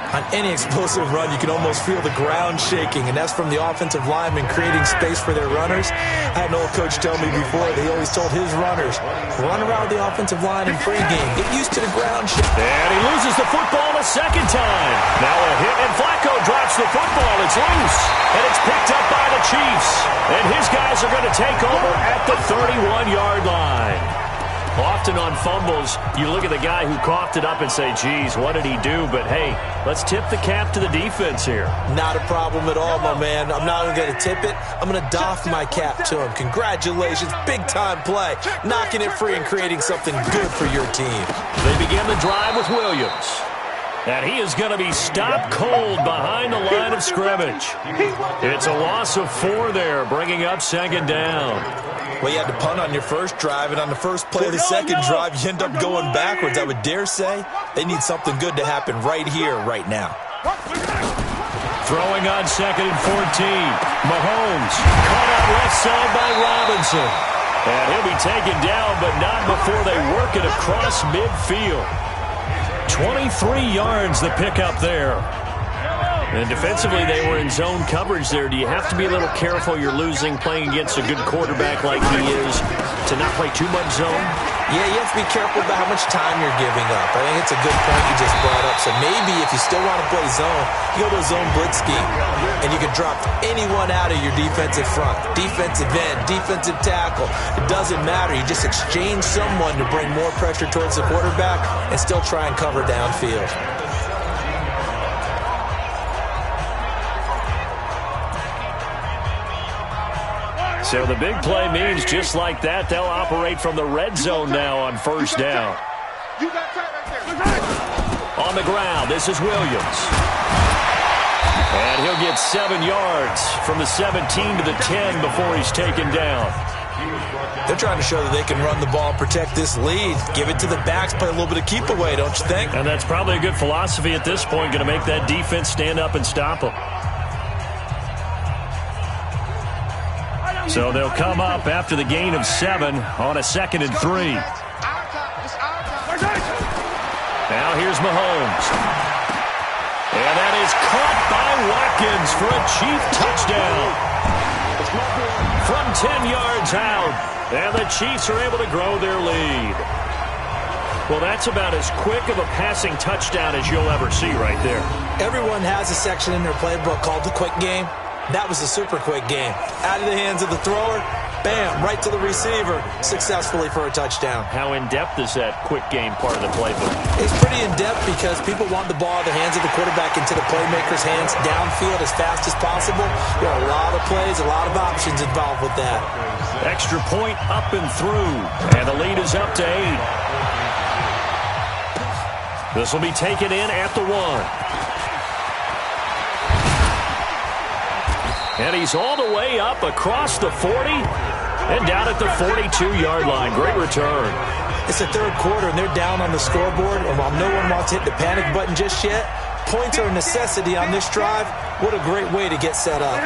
On any explosive run, you can almost feel the ground shaking, and that's from the offensive linemen creating space for their runners. I had an old coach tell me before, they always told his runners, run around the offensive line in pregame. Get used to the ground shaking. And he loses the football a second time. Now a hit, and Flacco drops the football. It's loose, and it's picked up by the Chiefs. And his guys are going to take over at the 31-yard line. Often on fumbles, you look at the guy who coughed it up and say, geez, what did he do? But, hey, let's tip the cap to the defense here. Not a problem at all, my man. I'm not going to tip it. I'm going to doff my cap to him. Congratulations. Big-time play. Knocking it free and creating something good for your team. They begin the drive with Williams. And he is going to be stopped cold behind the line of scrimmage. It's a loss of 4 there, bringing up second down. Well, you had to punt on your first drive, and on the first play of the second drive, you end up going backwards. I would dare say they need something good to happen right here, right now. Throwing on second and 14. Mahomes caught out left side by Robinson. And he'll be taken down, but not before they work it across midfield. 23 yards the pickup there. And defensively, they were in zone coverage there. Do you have to be a little careful you're losing playing against a good quarterback like he is to not play too much zone? Yeah, you have to be careful about how much time you're giving up. I think it's a good point you just brought up. So maybe if you still want to play zone, you go to a zone blitz scheme. And you can drop anyone out of your defensive front. Defensive end, defensive tackle. It doesn't matter. You just exchange someone to bring more pressure towards the quarterback and still try and cover downfield. So the big play means just like that, they'll operate from the red zone now on first down. On the ground, this is Williams. And he'll get 7 yards from the 17 to the 10 before he's taken down. They're trying to show that they can run the ball and protect this lead. Give it to the backs, play a little bit of keep away, don't you think? And that's probably a good philosophy at this point, going to make that defense stand up and stop them. So they'll come up after the gain of 7 on a 2nd and 3. Now here's Mahomes. And that is caught by Watkins for a Chief touchdown. From 10 yards out, and the Chiefs are able to grow their lead. Well, that's about as quick of a passing touchdown as you'll ever see right there. Everyone has a section in their playbook called the quick game. That was a super quick game. Out of the hands of the thrower, bam, right to the receiver, successfully for a touchdown. How in-depth is that quick game part of the playbook? It's pretty in-depth because people want the ball out of the hands of the quarterback into the playmaker's hands downfield as fast as possible. There are a lot of plays, a lot of options involved with that. Extra point up and through, and the lead is up to 8. This will be taken in at the 1. And he's all the way up across the 40 and down at the 42-yard line. Great return. It's the third quarter, and they're down on the scoreboard. And while no one wants to hit the panic button just yet, points are a necessity on this drive. What a great way to get set up.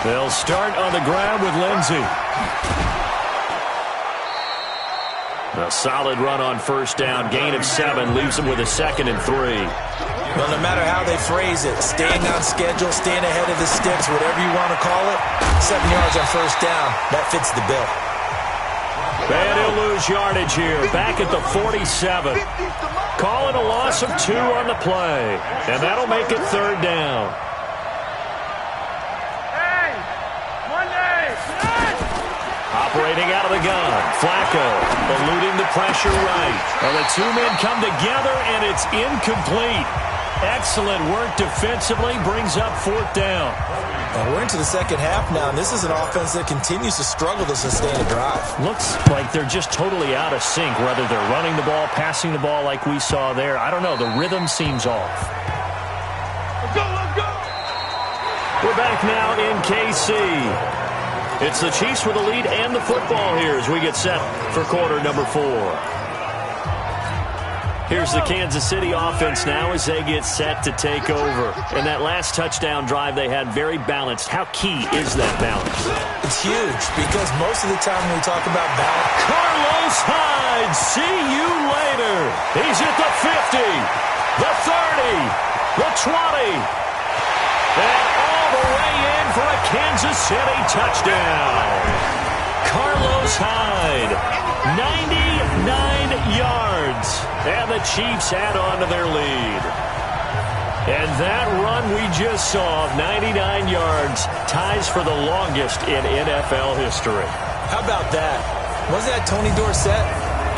They'll start on the ground with Lindsey. A solid run on first down. Gain of 7 leaves them with a 2nd and 3. Well, no matter how they phrase it, staying on schedule, staying ahead of the sticks, whatever you want to call it, 7 yards on first down, that fits the bill. And he'll lose yardage here, back at the 47. Calling a loss of 2 on the play, and that'll make it 3rd down. Operating out of the gun, Flacco eluding the pressure right. Well, the 2 men come together, and it's incomplete. Excellent work defensively, brings up 4th down. And we're into the second half now, and this is an offense that continues to struggle to sustain a drive. Looks like they're just totally out of sync, whether they're running the ball, passing the ball like we saw there. I don't know, the rhythm seems off. Let's go, let's go! We're back now in KC. It's the Chiefs with the lead and the football here as we get set for quarter number 4. Here's the Kansas City offense now as they get set to take over. And that last touchdown drive they had very balanced. How key is that balance? It's huge because most of the time when we talk about balance... Carlos Hyde, see you later. He's at the 50, the 30, the 20. And all the way in for a Kansas City touchdown. Carlos Hyde, 99 yards. And the Chiefs add on to their lead. And that run we just saw of 99 yards ties for the longest in NFL history. How about that? Wasn't that Tony Dorsett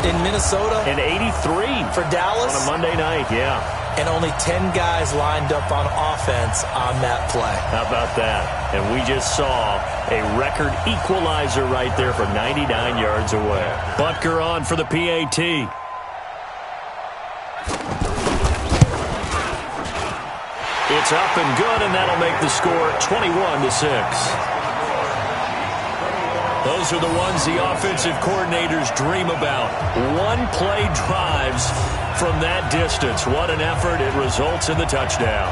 in Minnesota? In 83. For Dallas? On a Monday night, yeah. And only 10 guys lined up on offense on that play. How about that? And we just saw a record equalizer right there from 99 yards away. Butker on for the PAT. It's up and good, and that'll make the score 21-6. Those are the ones the offensive coordinators dream about. One-play drives from that distance. What an effort. It results in the touchdown.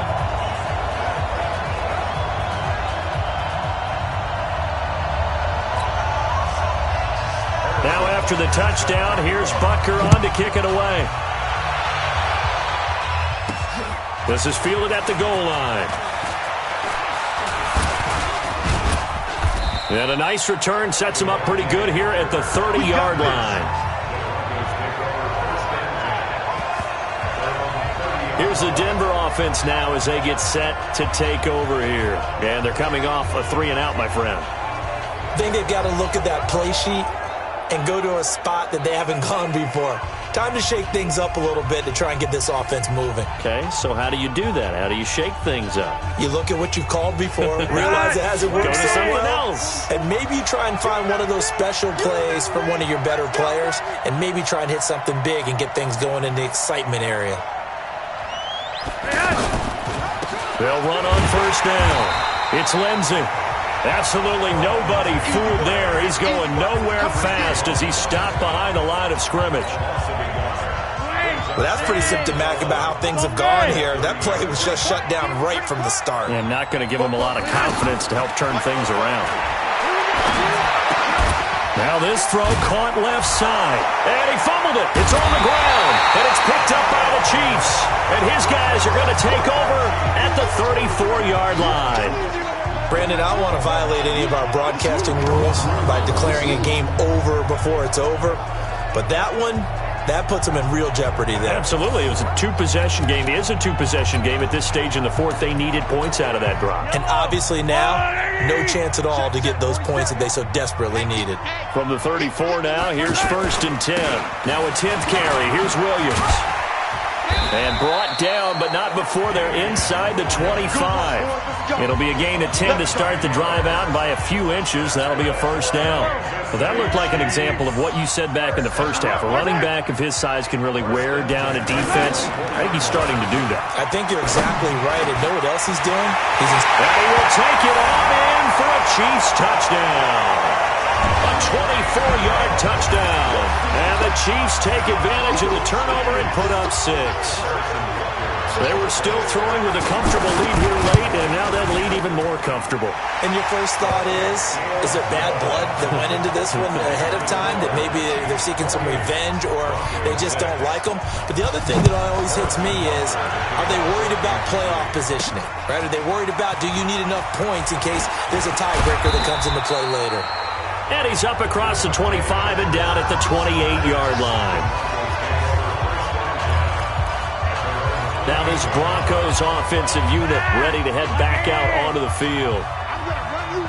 Now after the touchdown, here's Butker on to kick it away. This is fielded at the goal line. And a nice return sets him up pretty good here at the 30-yard line. Here's the Denver offense now as they get set to take over here. And they're coming off a 3-and-out, my friend. I think they've got to look at that play sheet and go to a spot that they haven't gone before. Time to shake things up a little bit to try and get this offense moving. Okay, so how do you do that? How do you shake things up? You look at what you've called before, realize it hasn't worked Go to so someone well, else. and maybe you try and find one of those special plays from one of your better players, and maybe try and hit something big and get things going in the excitement area. They'll run on first down. It's Lindsey. Absolutely nobody fooled there. He's going nowhere fast as he's stopped behind the line of scrimmage. Well, that's pretty symptomatic about how things have gone here. That play was just shut down right from the start. And not going to give him a lot of confidence to help turn things around. Now this throw caught left side. And he fumbled it. It's on the ground. And it's picked up by the Chiefs. And his guys are going to take over at the 34-yard line. Brandon, I don't want to violate any of our broadcasting rules by declaring a game over before it's over. But that one, that puts them in real jeopardy there. Absolutely. It was a two-possession game. It is a two-possession game at this stage in the fourth. They needed points out of that drive. And obviously now, no chance at all to get those points that they so desperately needed. From the 34 now, here's 1st and 10. Now a 10th carry. Here's Williams. And brought down, but not before they're inside the 25. It'll be a gain of 10 to start the drive out, and by a few inches, that'll be a first down. Well, that looked like an example of what you said back in the first half. A running back of his size can really wear down a defense. I think he's starting to do that. I think you're exactly right. And know what else he's doing? And he will take it on in for a Chiefs touchdown. A 24-yard touchdown. And the Chiefs take advantage of the turnover and put up 6. They were still throwing with a comfortable lead here late, and now they'll lead even more comfortable. And your first thought is there bad blood that went into this one ahead of time, that maybe they're seeking some revenge or they just don't like them? But the other thing that always hits me is, are they worried about playoff positioning? Right? Are they worried about, do you need enough points in case there's a tiebreaker that comes into play later? And he's up across the 25 and down at the 28-yard line. Now this Broncos offensive unit ready to head back out onto the field.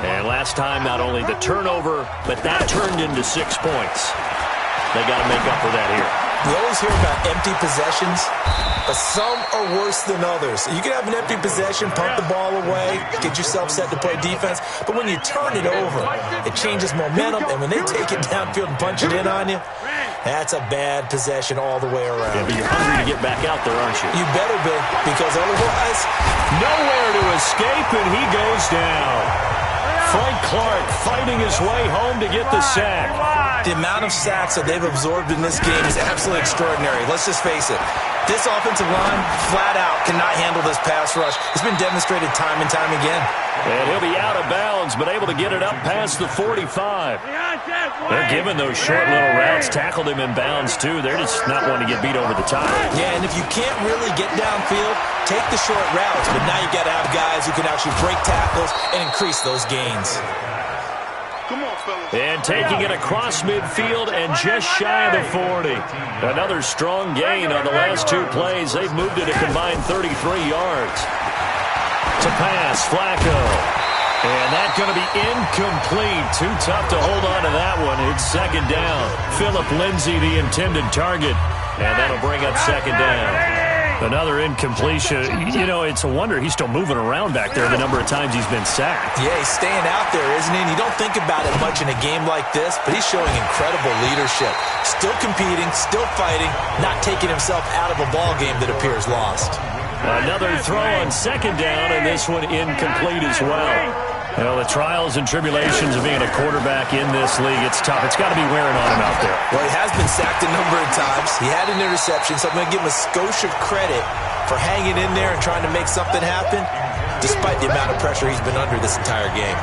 And last time, not only the turnover, but that turned into 6 points. They got to make up for that here. We always hear about empty possessions, but some are worse than others. You can have an empty possession, pump the ball away, get yourself set to play defense, but when you turn it over, it changes momentum, and when they take it downfield and punch it in on you, that's a bad possession all the way around. Yeah, but you're hungry to get back out there, aren't you? You better be, because otherwise, nowhere to escape, and he goes down. Frank Clark fighting his way home to get the sack. The amount of sacks that they've absorbed in this game is absolutely extraordinary. Let's just face it. This offensive line, flat out, cannot handle this pass rush. It's been demonstrated time and time again. And he'll be out of bounds, but able to get it up past the 45. They're giving those short little routes, tackled him in bounds, too. They're just not wanting to get beat over the top. Yeah, and if you can't really get downfield, take the short routes. But now you got to have guys who can actually break tackles and increase those gains. And taking it across midfield and just shy of the 40. Another strong gain on the last 2 plays. They've moved it a combined 33 yards. To pass, Flacco. And that's going to be incomplete. Too tough to hold on to that one. It's 2nd down. Phillip Lindsay, the intended target. And that'll bring up 2nd down. Another incompletion. You know, it's a wonder he's still moving around back there the number of times he's been sacked. Yeah, he's staying out there, isn't he? And you don't think about it much in a game like this, but he's showing incredible leadership. Still competing, still fighting, not taking himself out of a ball game that appears lost. Another throw on 2nd down, and this one incomplete as well. You know, the trials and tribulations of being a quarterback in this league, it's tough. It's got to be wearing on him out there. Well, he has been sacked a number of times. He had an interception, so I'm going to give him a skosh of credit for hanging in there and trying to make something happen, despite the amount of pressure he's been under this entire game.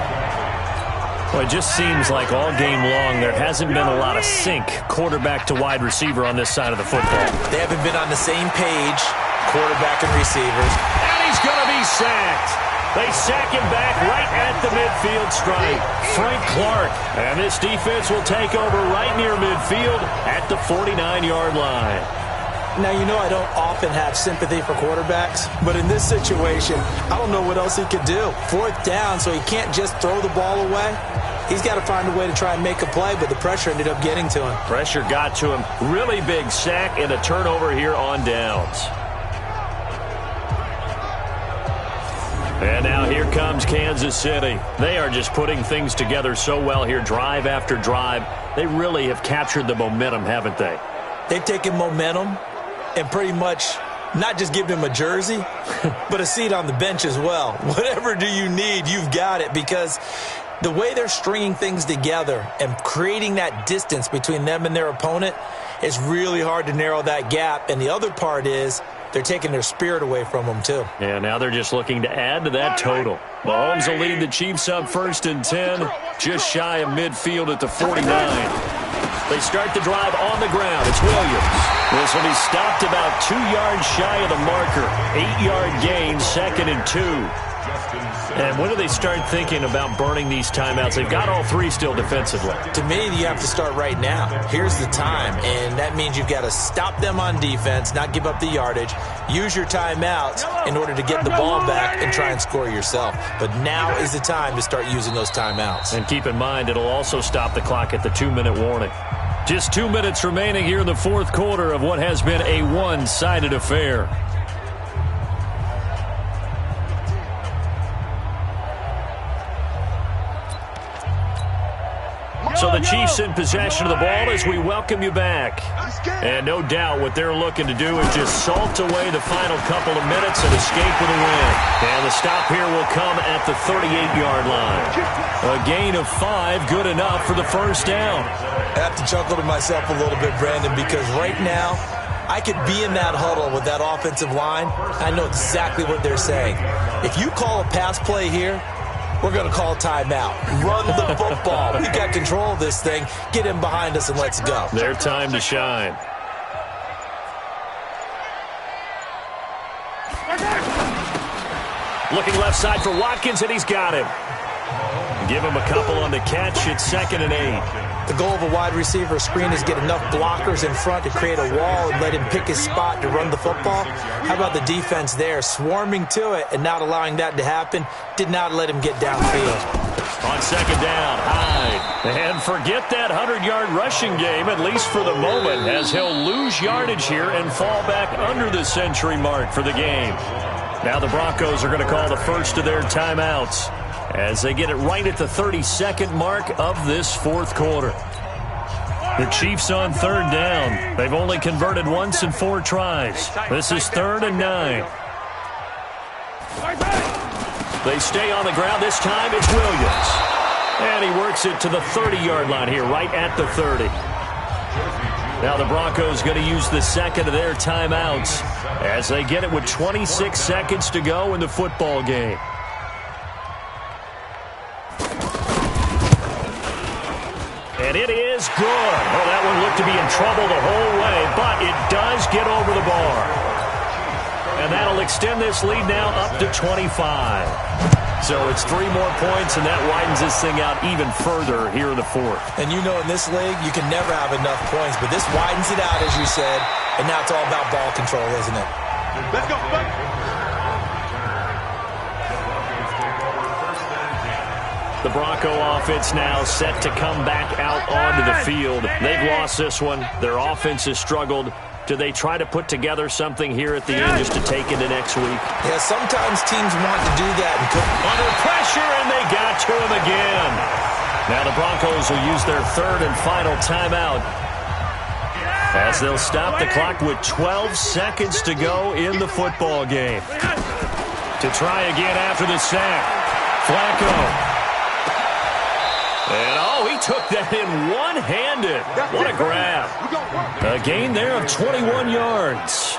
Well, it just seems like all game long there hasn't been a lot of sync quarterback to wide receiver on this side of the football. They haven't been on the same page, quarterback and receivers. And he's going to be sacked. They sack him back right at the midfield stripe. Frank Clark. And this defense will take over right near midfield at the 49-yard line. Now, you know I don't often have sympathy for quarterbacks, but in this situation, I don't know what else he could do. 4th down, so he can't just throw the ball away. He's got to find a way to try and make a play, but the pressure ended up getting to him. Pressure got to him. Really big sack and a turnover here on downs. And now here comes Kansas City. They are just putting things together so well here, drive after drive. They really have captured the momentum, haven't they? They've taken momentum and pretty much not just giving him a jersey, but a seat on the bench as well. Whatever do you need, you've got it, because the way they're stringing things together and creating that distance between them and their opponent is really hard to narrow that gap. And the other part is they're taking their spirit away from them, too. Yeah, now they're just looking to add to that total. Mahomes will lead the Chiefs up 1st and 10, just shy of midfield at the 49. They start the drive on the ground. It's Williams. This will be stopped about 2 yards shy of the marker. 8-yard gain, 2nd and 2. And when do they start thinking about burning these timeouts? They've got all 3 still defensively. To me, you have to start right now. Here's the time, and that means you've got to stop them on defense, not give up the yardage, use your timeouts in order to get the ball back and try and score yourself. But now is the time to start using those timeouts. And keep in mind, it'll also stop the clock at the 2-minute warning. Just 2 minutes remaining here in the 4th quarter of what has been a one-sided affair. So the Chiefs in possession of the ball as we welcome you back. And no doubt what they're looking to do is just salt away the final couple of minutes and escape with a win. And the stop here will come at the 38-yard line. A gain of 5, good enough for the first down. I have to chuckle to myself a little bit, Brandon, because right now I could be in that huddle with that offensive line. I know exactly what they're saying. If you call a pass play here, we're going to call timeout. Run the football. We got control of this thing. Get him behind us and let's go. Their time to shine. Looking left side for Watkins, and he's got him. Give him a couple on the catch. It's 2nd and 8. The goal of a wide receiver screen is get enough blockers in front to create a wall and let him pick his spot to run the football. How about the defense there, swarming to it and not allowing that to happen? Did not let him get downfield. On 2nd down, Hyde. And forget that 100-yard rushing game, at least for the moment, as he'll lose yardage here and fall back under the century mark for the game. Now the Broncos are going to call the first of their timeouts as they get it right at the 32nd mark of this 4th quarter. The Chiefs on 3rd down. They've only converted once in 4 tries. This is 3rd and 9. They stay on the ground. This time it's Williams. And he works it to the 30-yard line here, right at the 30. Now the Broncos going to use the 2nd of their timeouts as they get it with 26 seconds to go in the football game. And it is good. Well, that one looked to be in trouble the whole way, but it does get over the bar. And that'll extend this lead now up to 25. So it's 3 more points, and that widens this thing out even further here in the 4th. And you know in this league, you can never have enough points, but this widens it out, as you said, and now it's all about ball control, isn't it? Let's go, buddy. The Bronco offense now set to come back out onto the field. They've lost this one. Their offense has struggled. Do they try to put together something here at the end just to take into next week? Yeah, sometimes teams want to do that. Under pressure, and they got to him again. Now the Broncos will use their 3rd and final timeout as they'll stop the clock with 12 seconds to go in the football game. To try again after the sack, Flacco. And, oh, he took that in one-handed. What a grab. A gain there of 21 yards.